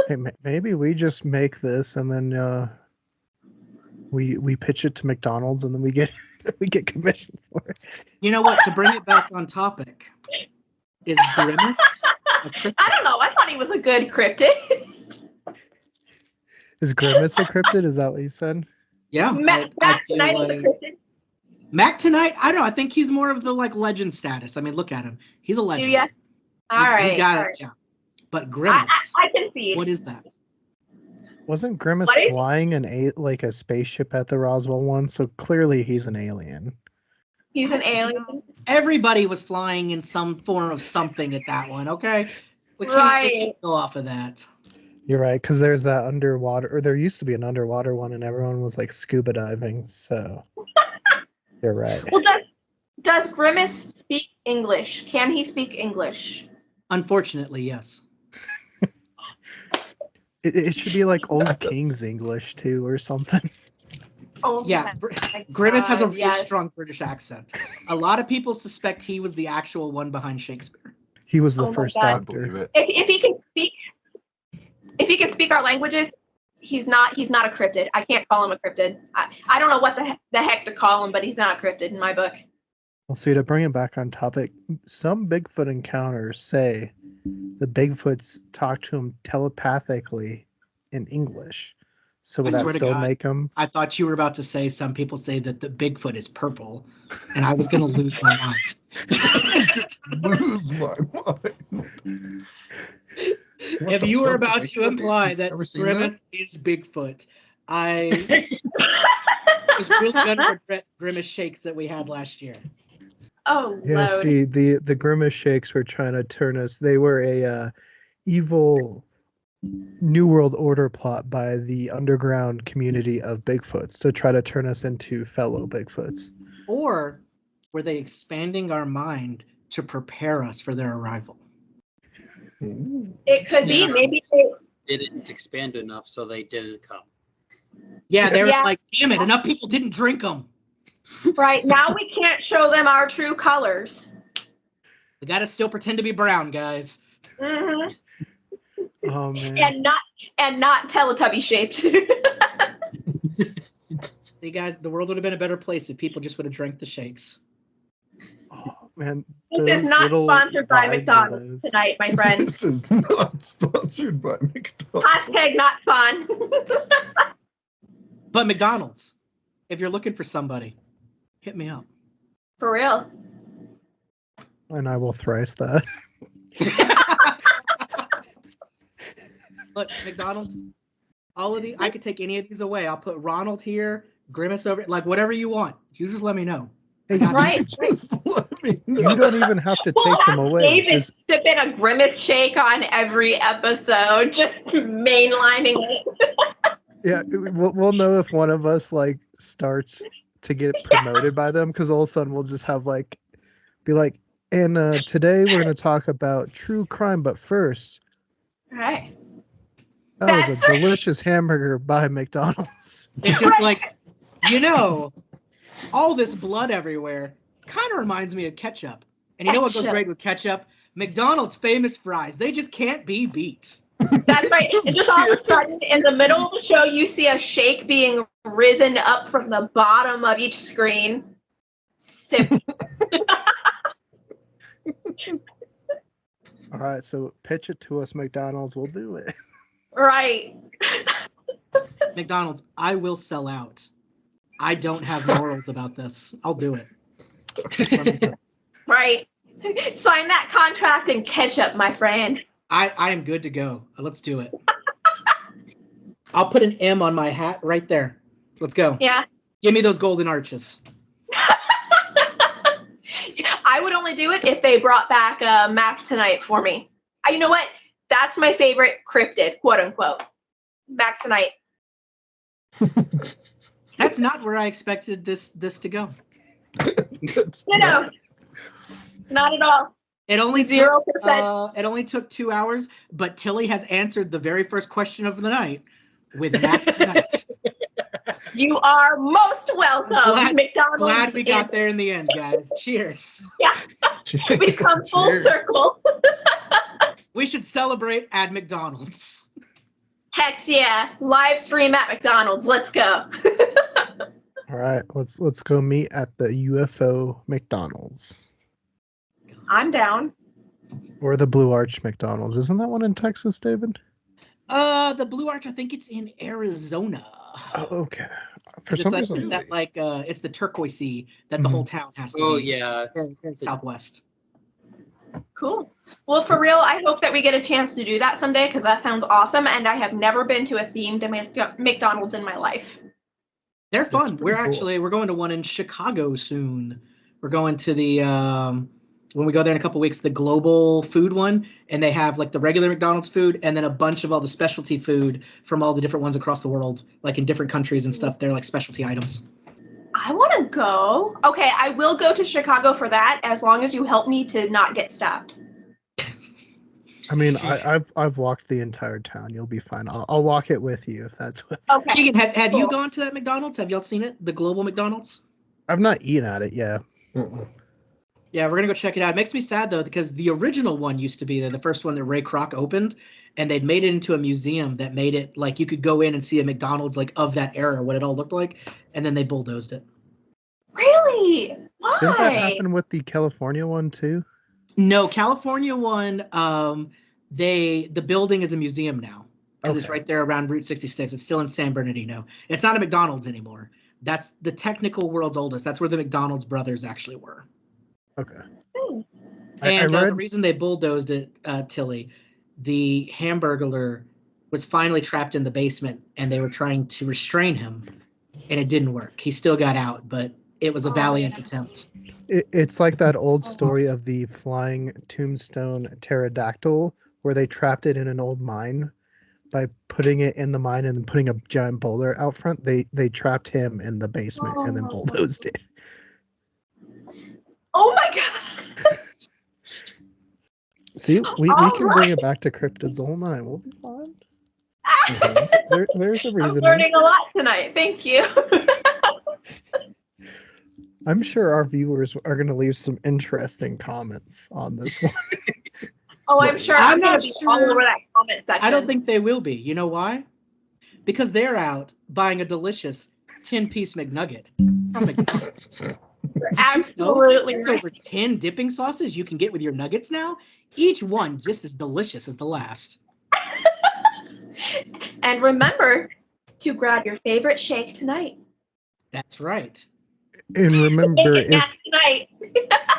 Hey, maybe we just make this and then we pitch it to McDonald's and then we get we get commission for it. You know what? To bring it back on topic, is Grimace a cryptid? I don't know. I thought he was a good cryptid. Is Grimace a cryptid? Is that what you said? Yeah. Mac feel Tonight is a like- cryptid. Mac Tonight, I don't know. I think he's more of the like legend status. I mean, look at him. He's a Do legend. ya? All right. He's got all it. right. Yeah. But Grimace, I can see it. what is that? Wasn't Grimace What is- flying a spaceship at the Roswell one? So clearly he's an alien. He's an alien. Everybody was flying in some form of something at that one. Okay, we can't Right. go off of that. You're right, because there's that underwater, or there used to be an underwater one, and everyone was like scuba diving. So you're right. Well, does Grimace speak English? Can he speak English? Unfortunately, yes. It should be like old King's English too, or something. Oh, Yeah, my Grimace has a God, really yes. strong British accent. A lot of people suspect he was the actual one behind Shakespeare. He was the Oh my first God. I doctor. believe it. If he can speak our languages, he's not a cryptid. I can't call him a cryptid. I don't know what the heck to call him, but he's not a cryptid in my book. Well, see, to bring it back on topic, some Bigfoot encounters say the Bigfoots talk to him telepathically in English. So would I that swear to still God. make him? I thought you were about to say some people say that the Bigfoot is purple, and I was going to lose my mind. Lose my mind. What If the you were fuck, about Bigfoot to is? imply You've that never seen that? Grimace is Bigfoot, I was really going to regret Grimace shakes that we had last year. Oh, Yeah, load. see, the Grimace Shakes were trying to turn us. They were a evil New World Order plot by the underground community of Bigfoots to try to turn us into fellow Bigfoots. Or were they expanding our mind to prepare us for their arrival? Ooh. It could be. Yeah. Maybe Didn't expand enough, so they didn't come. Yeah, they were Yeah. like, damn it, enough people didn't drink them. right now we can't show them our true colors. We got to still pretend to be brown, guys. Hmm Oh man. And not Teletubby shaped. See, guys, the world would have been a better place if people just would have drank the shakes. Oh man. This is Those not little sponsored by vines of McDonald's those. tonight, my friend. This is not sponsored by McDonald's. Hashtag not fun. But McDonald's, if you're looking for somebody, hit me up. For real. And I will thrice that. Look, McDonald's, all of these, I could take any of these away. I'll put Ronald here, Grimace over, like whatever you want. You just let me know. Hey, Right. Just let me know. you don't even have to We'll take them have away. David Just sipping a Grimace shake on every episode, just mainlining it. yeah, we'll know if one of us like starts to get promoted by them because all of a sudden we'll just have like be like, and today we're gonna talk about true crime, but first Right. that was a That's right. delicious hamburger by McDonald's. It's just like, you know, all this blood everywhere kind of reminds me of ketchup. And you know what goes Ketchup. great with ketchup? McDonald's famous fries. They just can't be beat. That's right. It's just all of a sudden in the middle of the show, you see a shake being risen up from the bottom of each screen. Sip. All right, so pitch it to us, McDonald's. We'll do it. Right. McDonald's, I will sell out. I don't have morals about this. I'll do it. Just let me know. Right. Sign that contract and ketchup, my friend. I am good to go. Let's do it. I'll put an M on my hat right there. Let's go. Yeah. Give me those golden arches. I would only do it if they brought back Mac Tonight for me. You know what? That's my favorite cryptid, quote unquote. Mac Tonight. That's not where I expected this to go. No, not at all. It only 0%. It only took 2 hours, but Tillie has answered the very first question of the night with Mac Tonight. You are most welcome, McDonald's. Glad we got there in the end, guys. Cheers. Yeah, we've come full Cheers. circle. We should celebrate at McDonald's. Heck yeah, live stream at McDonald's. Let's go. All right, let's go meet at the UFO McDonald's I'm down. or the Blue Arch McDonald's. Isn't that one in Texas, David? The Blue Arch, I think it's in Arizona. Oh, okay. For It's some like, reason, it's that like it's the turquoise that the whole town has to Oh be. yeah. Very southwest. Cool. Well, for real, I hope that we get a chance to do that someday because that sounds awesome. And I have never been to a themed McDonald's in my life. They're fun. pretty cool. We're going to one in Chicago soon. We're going to the when we go there in a couple weeks, the global food one, and they have like the regular McDonald's food and then a bunch of all the specialty food from all the different ones across the world, like in different countries and stuff. They're like specialty items. I want to go. Okay, I will go to Chicago for that as long as you help me to not get stabbed. I mean, I've walked the entire town. You'll be fine. I'll walk it with you if that's what. Okay. Keegan, have you Cool. gone to that McDonald's? Have y'all seen it? The global McDonald's? I've not eaten at it. Yeah. Mm-mm. Yeah, we're gonna go check it out. It makes me sad though, because the original one used to be there, the first one that Ray Kroc opened, and they'd made it into a museum that made it like you could go in and see a McDonald's like of that era, what it all looked like, and then they bulldozed it. Really? Didn't that Why? happen with the California one too? No, California one, the building is a museum now because it's Okay. right there around Route 66. It's still in San Bernardino. It's not a McDonald's anymore. That's the technical world's oldest. That's where the McDonald's brothers actually were. Okay. Hmm. And I read. the reason they bulldozed it, Tillie, the Hamburglar was finally trapped in the basement, and they were trying to restrain him, and it didn't work. He still got out, but it was a valiant attempt. It's like that old story of the flying tombstone pterodactyl, where they trapped it in an old mine by putting it in the mine and then putting a giant boulder out front. They trapped him in the basement and then bulldozed it. Oh my god. See, we All can bring it back to cryptids all night. We'll be fine. There's a I'm reason. learning a lot tonight. Thank you. I'm sure our viewers are going to leave some interesting comments on this one. Oh, I'm sure I'm I'm gonna not be all sure. over that comment section. I don't think they will be. You know why? Because they're out buying a delicious 10-piece McNugget from McDonald's. You're absolutely There's right. over 10 dipping sauces you can get with your nuggets now, each one just as delicious as the last. And remember to grab your favorite shake tonight. That's right. And remember, Make it back tonight.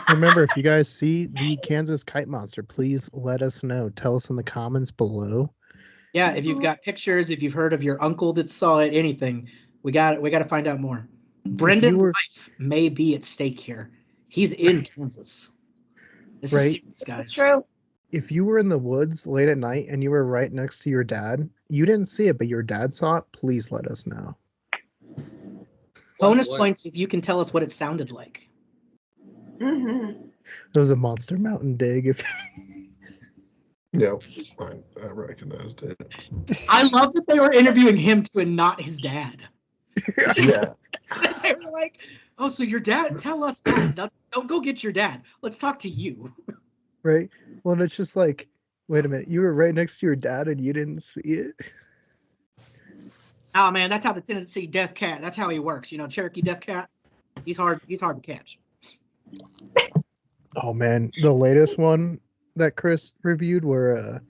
if you guys see the Kansas kite monster, please let us know. Tell us in the comments below. Yeah, if you've got pictures, if you've heard of your uncle that saw it, anything, we got to find out more. Brendan's life may be at stake here. He's in Kansas. This is serious, guys. It's true. If you were in the woods late at night and you were right next to your dad, you didn't see it, but your dad saw it, please let us know. Bonus points if you can tell us what it sounded like. Mm-hmm. It was a Monster Mountain dig. No, I recognized it. I love that they were interviewing him too and not his dad. Yeah. They were like, oh, so your dad, tell us that. Don't go get your dad. Let's talk to you. Right? Well, and it's just like, wait a minute, you were right next to your dad and you didn't see it? Oh man, that's how the Tennessee Death Cat, that's how he works. You know, Cherokee Death Cat, he's hard to catch. Oh man, the latest one that Chris reviewed where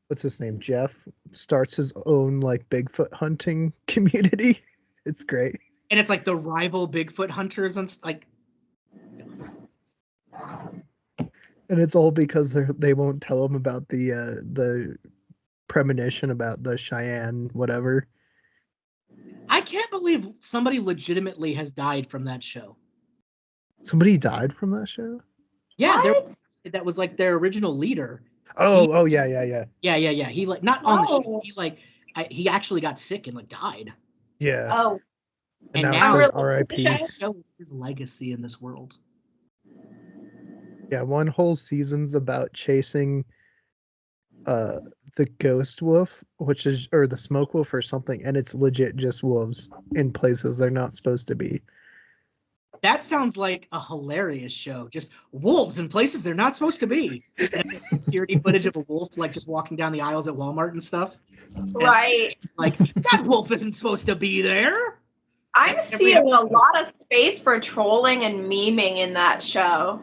what's his name? Jeff starts his own like Bigfoot hunting community. It's great. And it's like the rival Bigfoot hunters and like. And it's all because they won't tell him about the premonition about the Cheyenne whatever. I can't believe somebody legitimately has died from that show. Somebody died from that show? Yeah, that was like their original leader. Oh, yeah. Yeah. He like not on the show. He like he actually got sick and like died. Yeah. Oh. And now I'm it says really R.I.P. It shows his legacy in this world. Yeah, one whole season's about chasing the ghost wolf, which is or the smoke wolf or something, and it's legit just wolves in places they're not supposed to be. That sounds like a hilarious show. Just wolves in places they're not supposed to be. And security footage of a wolf like just walking down the aisles at Walmart and stuff. Right. And like that wolf isn't supposed to be there. I'm seeing a lot of space for trolling and memeing in that show.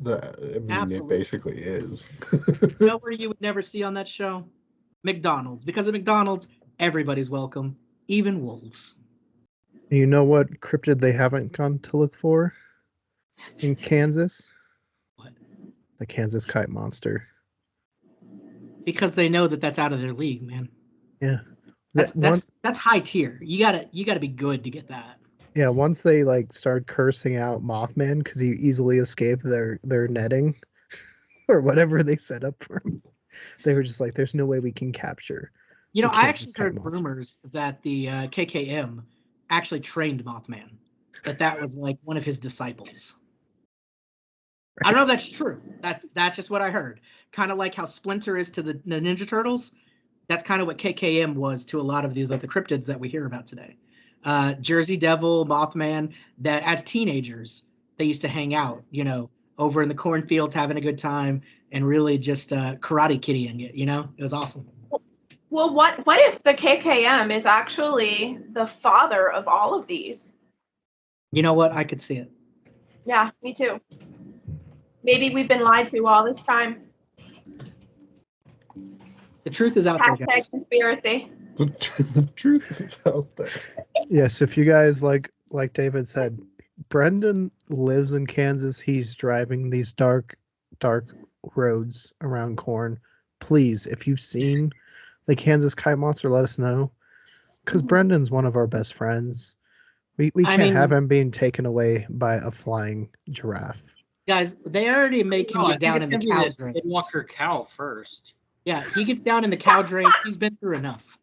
It basically is. You know where you would never see on that show? McDonald's. Because at McDonald's, everybody's welcome, even wolves. You know what cryptid they haven't gone to look for in Kansas? What? The Kansas kite monster. Because they know that that's out of their league, man. Yeah. That's high tier. You gotta be good to get that. Yeah, once they like started cursing out Mothman because he easily escaped their netting or whatever they set up for him, they were just like, "There's no way we can capture." You know, the I Kansas actually kite heard monster. rumors that the KKM actually trained Mothman. That was like one of his disciples. I don't know if that's true. That's just what I heard. Kind of like how Splinter is to the Ninja Turtles. That's kind of what KKM was to a lot of these, like the cryptids that we hear about today. Jersey Devil, Mothman, that as teenagers, they used to hang out, over in the cornfields, having a good time, and really just karate kiddying it, It was awesome. Well, what if the KKM is actually the father of all of these? You know what? I could see it. Yeah, me too. Maybe we've been lied to all this time. The truth is out there, guys. Conspiracy. The truth is out there. Yes, if you guys like David said, Brenden lives in Kansas. He's driving these dark roads around corn. Please, if you've seen the Kansas Kite Monster, let us know. Because Brendan's one of our best friends. We can't have him being taken away by a flying giraffe. Guys, they already make him get down in the cow drain. Skinwalker cow first. Yeah, he gets down in the cow drain. He's been through enough.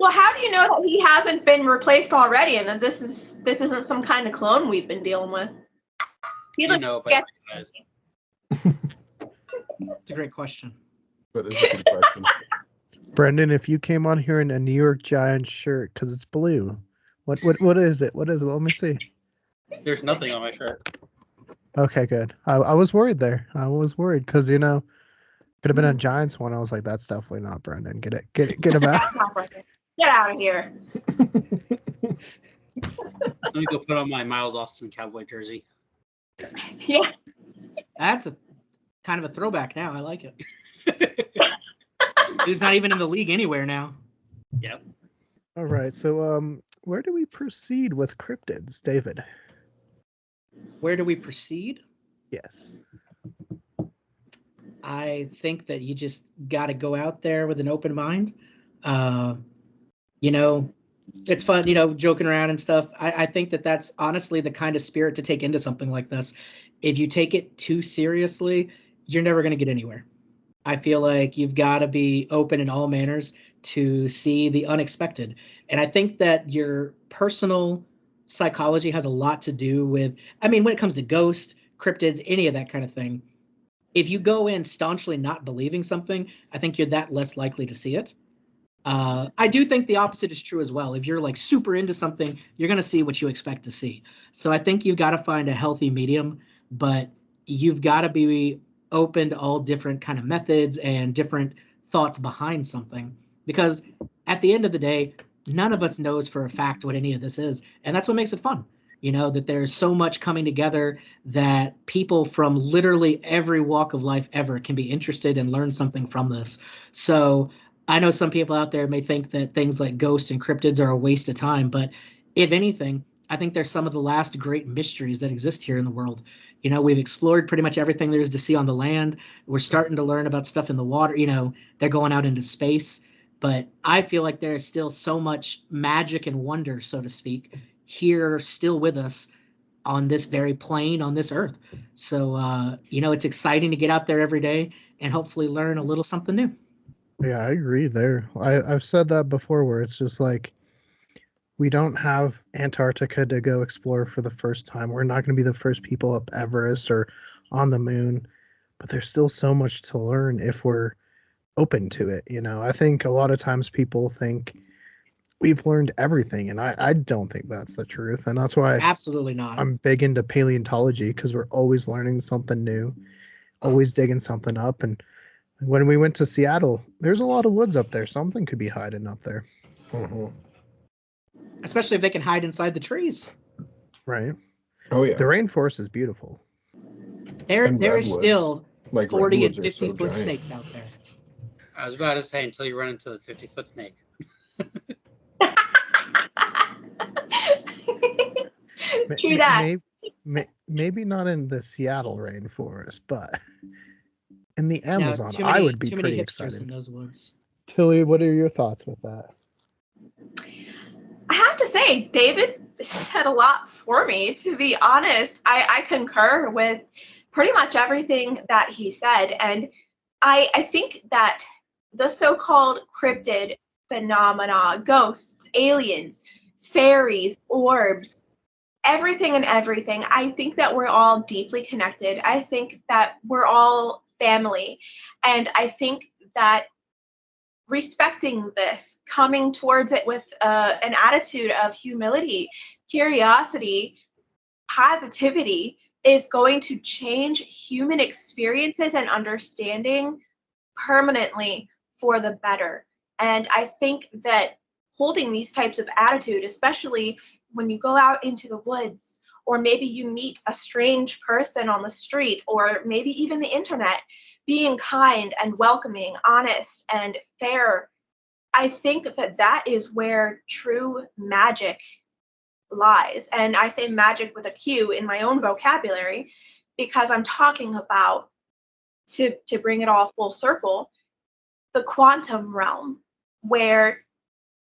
Well, how do you know that he hasn't been replaced already, and that this isn't some kind of clone we've been dealing with? It's a great question. That is a good question. Brenden, if you came on here in a New York Giants shirt because it's blue, what is it? What is it? Let me see. There's nothing on my shirt. Okay, good. I was worried there. I was worried because could have been a Giants one. I was like, that's definitely not Brenden. Get him out. Get out of here. Let me go put on my Miles Austin cowboy jersey. Yeah. That's a kind of a throwback now. I like it. He's not even in the league anywhere now. Yep. All right. So where do we proceed with cryptids, David? Where do we proceed? Yes. I think that you just got to go out there with an open mind. It's fun, joking around and stuff. I think that that's honestly the kind of spirit to take into something like this. If you take it too seriously, you're never going to get anywhere. I feel like you've got to be open in all manners to see the unexpected. And I think that your personal psychology has a lot to do with, when it comes to ghosts, cryptids, any of that kind of thing, if you go in staunchly not believing something, I think you're that less likely to see it. I do think the opposite is true as well. If you're like super into something, you're going to see what you expect to see. So I think you've got to find a healthy medium, but you've got to be open to all different kind of methods and different thoughts behind something. Because at the end of the day, none of us knows for a fact what any of this is. And that's what makes it fun. That there's so much coming together that people from literally every walk of life ever can be interested and learn something from this. So I know some people out there may think that things like ghosts and cryptids are a waste of time, but if anything, I think they're some of the last great mysteries that exist here in the world. We've explored pretty much everything there is to see on the land. We're starting to learn about stuff in the water. They're going out into space. But I feel like there's still so much magic and wonder, so to speak, here still with us on this very plane, on this earth. So, it's exciting to get out there every day and hopefully learn a little something new. Yeah, I agree there. I've said that before where it's just like we don't have Antarctica to go explore for the first time. We're not going to be the first people up Everest or on the moon, but there's still so much to learn if we're open to it. I think a lot of times people think we've learned everything, and I don't think that's the truth. And that's why Absolutely not. I'm big into paleontology, because we're always learning something new, always digging something up. And when we went to Seattle, there's a lot of woods up there. Something could be hiding up there. Mm-hmm. Especially if they can hide inside the trees. Right. Oh yeah. The rainforest is beautiful. There is still like 40 and 50-foot snakes out there. I was about to say, until you run into the 50-foot snake. True that. Maybe not in the Seattle rainforest, but in the Amazon, I would be pretty excited. In those woods. Tillie, what are your thoughts with that? I have to say, David said a lot for me. To be honest, I concur with pretty much everything that he said. And I think that the so-called cryptid phenomena, ghosts, aliens, fairies, orbs, everything and everything. I think that we're all deeply connected. I think that we're all family. And I think that respecting this, coming towards it with an attitude of humility, curiosity, positivity is going to change human experiences and understanding permanently for the better. And I think that holding these types of attitude, especially when you go out into the woods, or maybe you meet a strange person on the street, or maybe even the internet, being kind and welcoming, honest and fair, I think that that is where true magic lies. And I say magic with a Q in my own vocabulary because I'm talking about, to bring it all full circle, the quantum realm, where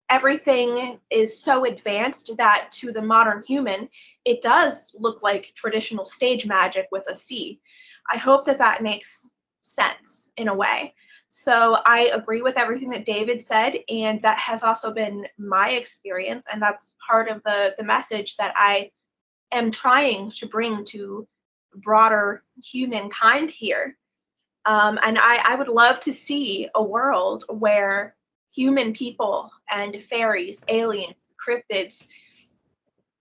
everything is so advanced that to the modern human, it does look like traditional stage magic with a C. I hope that that makes sense in a way. So I agree with everything that David said, and that has also been my experience, and that's part of the message that I am trying to bring to broader humankind here. And I would love to see a world where human people and fairies, aliens, cryptids,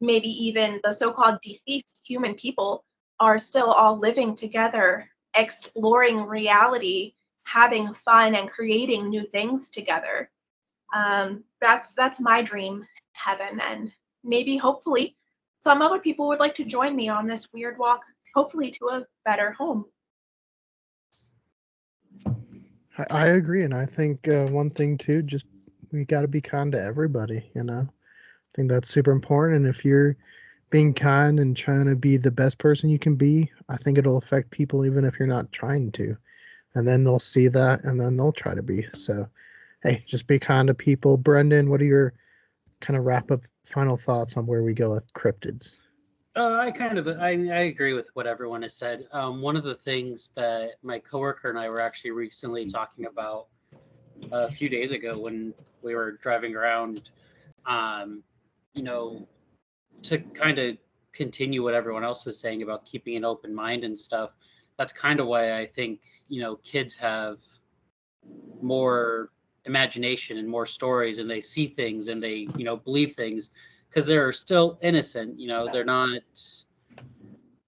maybe even the so-called deceased human people are still all living together, exploring reality, having fun, and creating new things together. That's my dream heaven, and maybe hopefully some other people would like to join me on this weird walk, hopefully to a better home. I agree, and I think one thing too, just we got to be kind to everybody. I think that's super important. And if you're being kind and trying to be the best person you can be, I think it'll affect people even if you're not trying to. And then they'll see that, and then they'll try to be. So, hey, just be kind to people. Brenden, what are your kind of wrap up final thoughts on where we go with cryptids? I agree with what everyone has said. One of the things that my coworker and I were actually recently talking about a few days ago when we were driving around, you know, to kind of continue what everyone else is saying about keeping an open mind and stuff. That's kind of why I think, kids have more imagination and more stories, and they see things and they, believe things because they're still innocent. They're not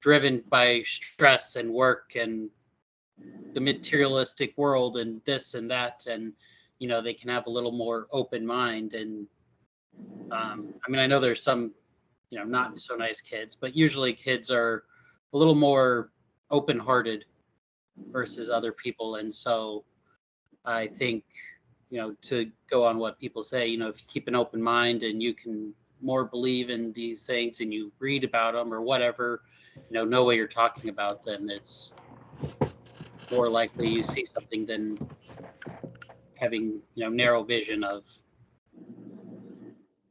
driven by stress and work and the materialistic world and this and that. And, they can have a little more open mind. And I know there's some, not so nice kids, but usually kids are a little more open-hearted versus other people. And so I think, to go on what people say, if you keep an open mind and you can more believe in these things and you read about them or whatever, know what you're talking about, then it's more likely you see something than having, narrow vision of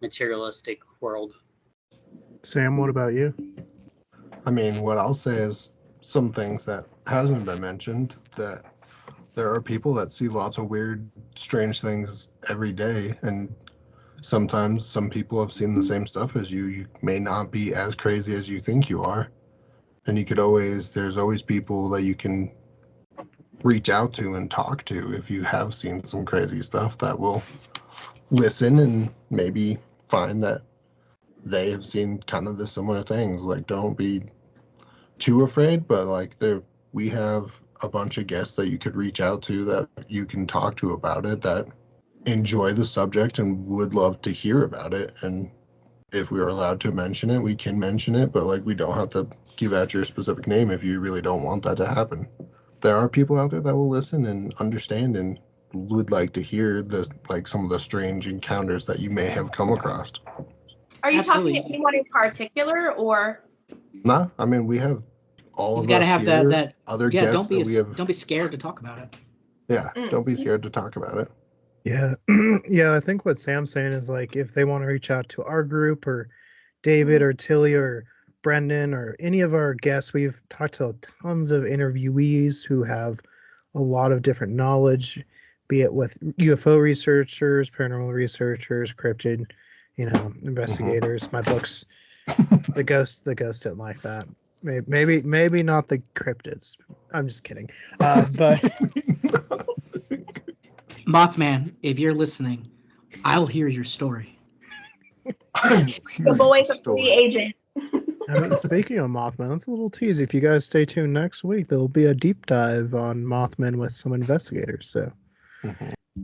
materialistic world. Sam, what about you? I mean, what I'll say is some things that hasn't been mentioned, that there are people that see lots of weird, strange things every day, and sometimes some people have seen the same stuff as you. You may not be as crazy as you think you are, and there's always people that you can reach out to and talk to if you have seen some crazy stuff that will listen and maybe find that they have seen kind of the similar things. Like, don't be too afraid, but we have a bunch of guests that you could reach out to that you can talk to about it, that enjoy the subject and would love to hear about it. And if we are allowed to mention it, we can mention it, but we don't have to give out your specific name if you really don't want that to happen. There are people out there that will listen and understand and would like to hear some of the strange encounters that you may have come across. Are you Absolutely. talking to anyone in particular, or? Nah, I mean, we have all You've of got to us have here, that. other Yeah, guests that we have. don't be scared to talk about it. Yeah, don't be scared to talk about it. Yeah, yeah. I think what Sam's saying is if they want to reach out to our group or David or Tillie or Brenden or any of our guests, we've talked to tons of interviewees who have a lot of different knowledge, be it with UFO researchers, paranormal researchers, cryptid, investigators. My book's The ghost didn't like that. Maybe not the cryptids. I'm just kidding. But Mothman, if you're listening, I'll hear your story. The boy's a free agent. I mean, speaking of Mothman, that's a little tease. If you guys stay tuned next week, there'll be a deep dive on Mothman with some investigators. So,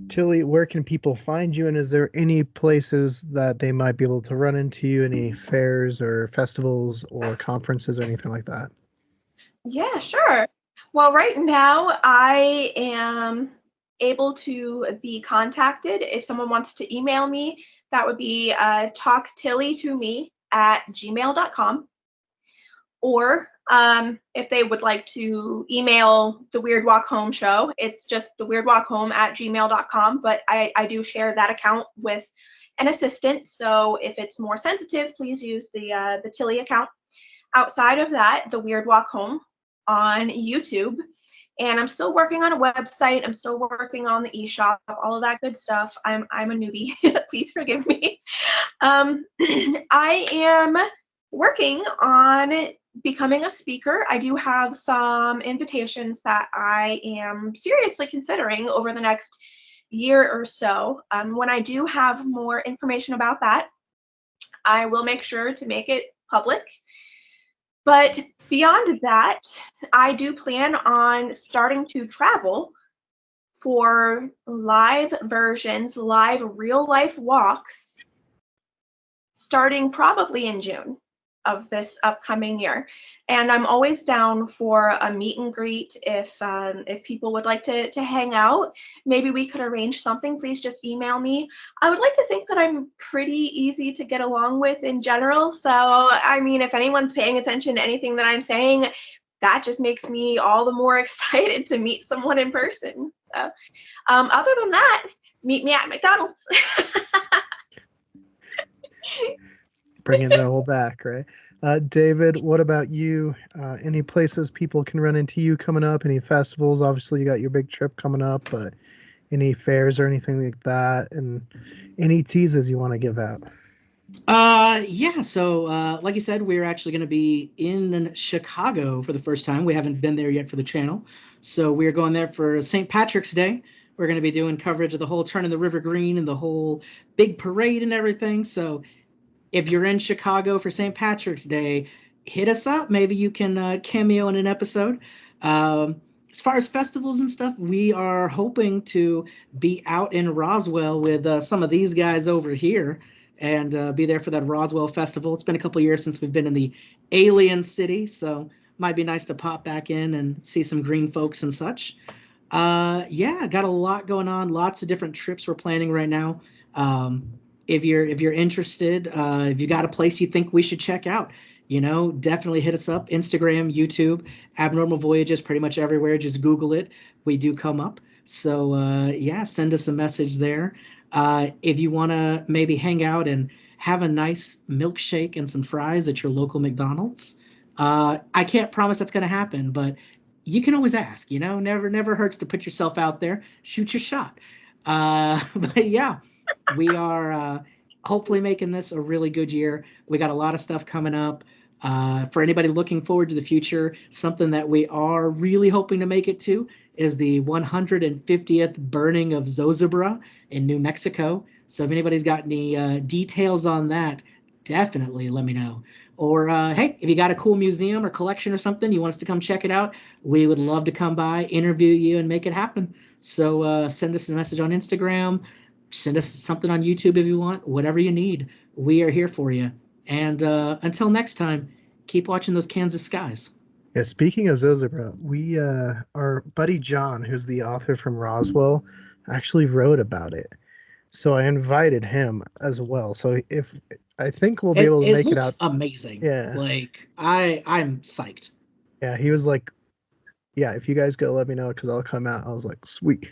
Tillie, where can people find you? And is there any places that they might be able to run into you? Any fairs or festivals or conferences or anything like that? Yeah, sure. Well, right now I am able to be contacted. If someone wants to email me, that would be talktillietome@gmail.com. Or if they would like to email the Weird Walk Home show, it's just theweirdwalkhome@gmail.com. But I do share that account with an assistant. So if it's more sensitive, please use the Tillie account. Outside of that, the Weird Walk Home on YouTube. And I'm still working on a website. I'm still working on the eShop, all of that good stuff. I'm a newbie. Please forgive me. I am working on becoming a speaker. I do have some invitations that I am seriously considering over the next year or so. When I do have more information about that, I will make sure to make it public. But beyond that, I do plan on starting to travel for live versions, live real life walks, starting probably in June of this upcoming year. And I'm always down for a meet and greet if people would like to hang out. Maybe we could arrange something. Please just email me. I would like to think that I'm pretty easy to get along with in general. So, I mean, if anyone's paying attention to anything that I'm saying, that just makes me all the more excited to meet someone in person. So, other than that, meet me at McDonald's. Bringing it all back, right? David, what about you? Any places people can run into you coming up? Any festivals? Obviously, you got your big trip coming up, but any fairs or anything like that? And any teases you want to give out? Yeah, so like you said, we're actually going to be in Chicago for the first time. We haven't been there yet for the channel. So we're going there for St. Patrick's Day. We're going to be doing coverage of the whole turn of the River Green and the whole big parade and everything. So if you're in Chicago for St. Patrick's Day, hit us up. Maybe you can cameo in an episode. As far as festivals and stuff, we are hoping to be out in Roswell with some of these guys over here and be there for that Roswell festival. It's been a couple years since we've been in the alien city, so might be nice to pop back in and see some green folks and such. Yeah, got a lot going on. Lots of different trips we're planning right now. If you're interested, if you got a place you think we should check out, definitely hit us up. Instagram, YouTube, Abnormal Voyages, pretty much everywhere. Just Google it. We do come up. So yeah, send us a message there. If you want to maybe hang out and have a nice milkshake and some fries at your local McDonald's, I can't promise that's going to happen, but you can always ask. Never hurts to put yourself out there. Shoot your shot. But yeah. We are hopefully making this a really good year. We got a lot of stuff coming up. For anybody looking forward to the future, something that we are really hoping to make it to is the 150th burning of Zozobra in New Mexico. So if anybody's got any details on that, definitely let me know. Or, hey, if you got a cool museum or collection or something, you want us to come check it out, we would love to come by, interview you, and make it happen. So send us a message on Instagram. Send us something on YouTube if you want. Whatever you need, we are here for you. And until next time, keep watching those Kansas skies. Yeah, speaking of Zozobra, we our buddy John, who's the author from Roswell, actually wrote about it. So I invited him as well. So if I think we'll be able to make it out. Amazing. Yeah. Like I'm psyched. Yeah, he was like, yeah, if you guys go, let me know because I'll come out. I was like, sweet.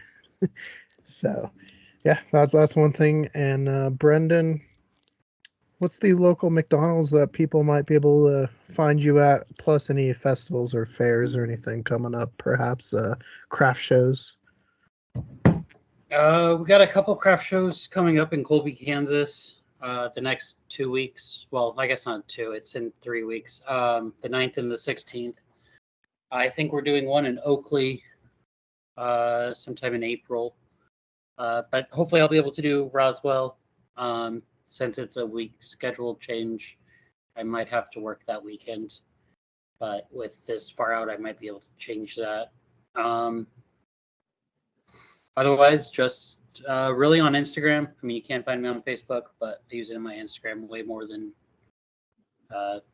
So yeah, that's one thing. And Brenden, what's the local McDonald's that people might be able to find you at? Plus any festivals or fairs or anything coming up, perhaps craft shows. We got a couple craft shows coming up in Colby, Kansas. the next 2 weeks. Well, I guess not 2. It's in 3 weeks. The 9th and the 16th. I think we're doing one in Oakley sometime in April. But hopefully I'll be able to do Roswell. Since it's a week schedule change, I might have to work that weekend. But with this far out, I might be able to change that. Otherwise, just really on Instagram. I mean, you can't find me on Facebook, but I use it in my Instagram way more than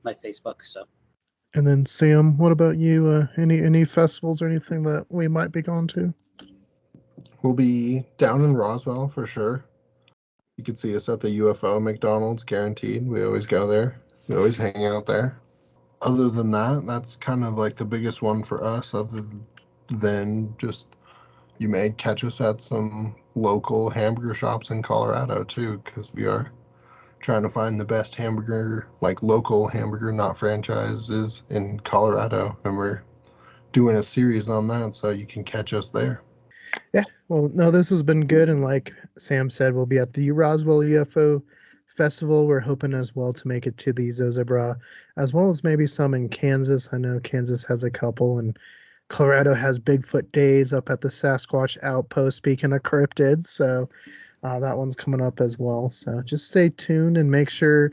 my Facebook. So. And then Sam, what about you? Any festivals or anything that we might be going to? We'll be down in Roswell for sure. You can see us at the UFO McDonald's, guaranteed. We always go there. We always hang out there. Other than that, that's kind of like the biggest one for us, other than just you may catch us at some local hamburger shops in Colorado too, because we are trying to find the best hamburger, like local hamburger, not franchises, in Colorado. And we're doing a series on that, so you can catch us there. Yeah, well, no, this has been good. And like Sam said, we'll be at the Roswell UFO Festival. We're hoping as well to make it to the Zozobra, as well as maybe some in Kansas. I know Kansas has a couple, and Colorado has Bigfoot Days up at the Sasquatch Outpost, speaking of cryptids. So that one's coming up as well. So just stay tuned and make sure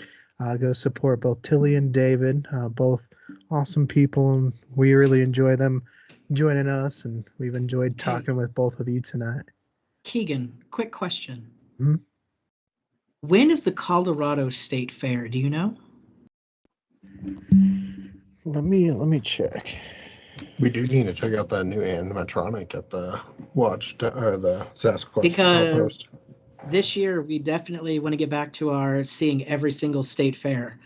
go support both Tillie and David, both awesome people. And we really enjoy them joining us, and we've enjoyed talking with both of you tonight. Keegan, quick question. Hmm? When is the Colorado State Fair? Do you know? Let me check. We do need to check out that new animatronic at the the Sasquatch Because Outpost. this year we definitely want to get back to our seeing every single state fair,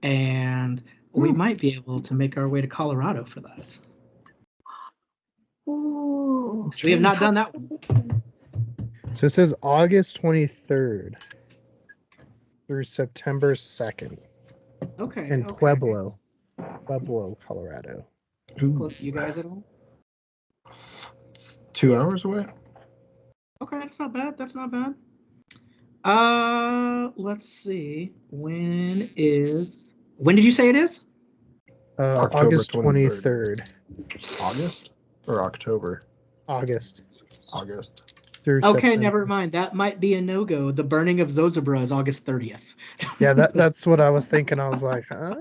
and we might be able to make our way to Colorado for that. Ooh. We have not done that one. So it says August 23rd through September 2nd Okay. in okay. Pueblo, Colorado. Close to you guys at all? 2 hours away. Okay, that's not bad. That's not bad. Let's see. When did you say it is? October August 23rd. 23rd. August or October? August. Okay, September. never mind. That might be a no-go. The burning of Zozobra is August 30th. Yeah, that's what I was thinking. I was like, huh?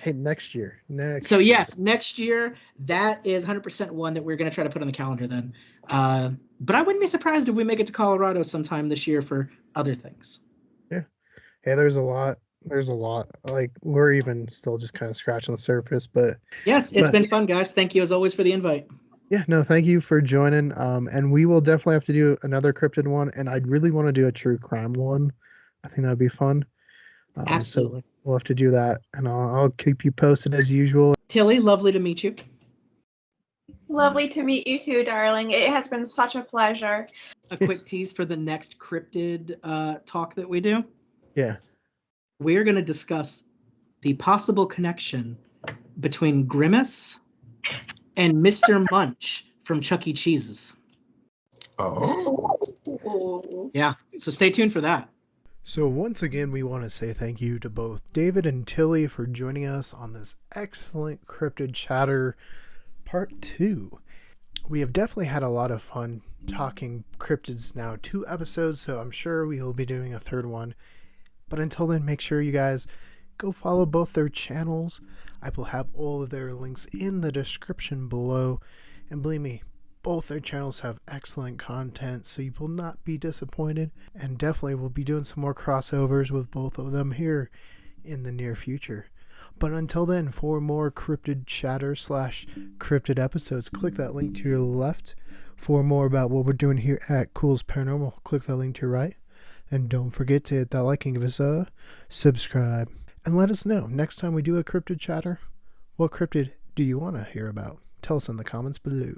Hey, next year. So yes, next year, that is 100% one that we're going to try to put on the calendar then. But I wouldn't be surprised if we make it to Colorado sometime this year for other things. Yeah. Hey, there's a lot. Like, we're even still just kind of scratching the surface, but yes, it's been fun, guys. Thank you as always for the invite. Yeah, no, thank you for joining. And we will definitely have to do another cryptid one, and I'd really want to do a true crime one. I think that'd be fun. Absolutely. So we'll have to do that, and I'll keep you posted as usual. Tillie, lovely to meet you. Lovely to meet you too, darling. It has been such a pleasure. A quick tease for the next cryptid talk that we do. Yeah. We're going to discuss the possible connection between Grimace and Mr. Munch from Chuck E. Cheese's. Oh. Yeah, so stay tuned for that. So once again, we want to say thank you to both David and Tillie for joining us on this excellent Cryptid Chatter Part 2. We have definitely had a lot of fun talking cryptids now, 2 episodes, so I'm sure we will be doing a 3rd one. But until then, make sure you guys go follow both their channels. I will have all of their links in the description below. And believe me, both their channels have excellent content, so you will not be disappointed. And definitely we'll be doing some more crossovers with both of them here in the near future. But until then, for more Cryptid Chatter / Cryptid episodes, click that link to your left. For more about what we're doing here at Culz Paranormal, click that link to your right. And don't forget to hit that like and give us a subscribe. And let us know, next time we do a Cryptid Chatter, what cryptid do you want to hear about? Tell us in the comments below.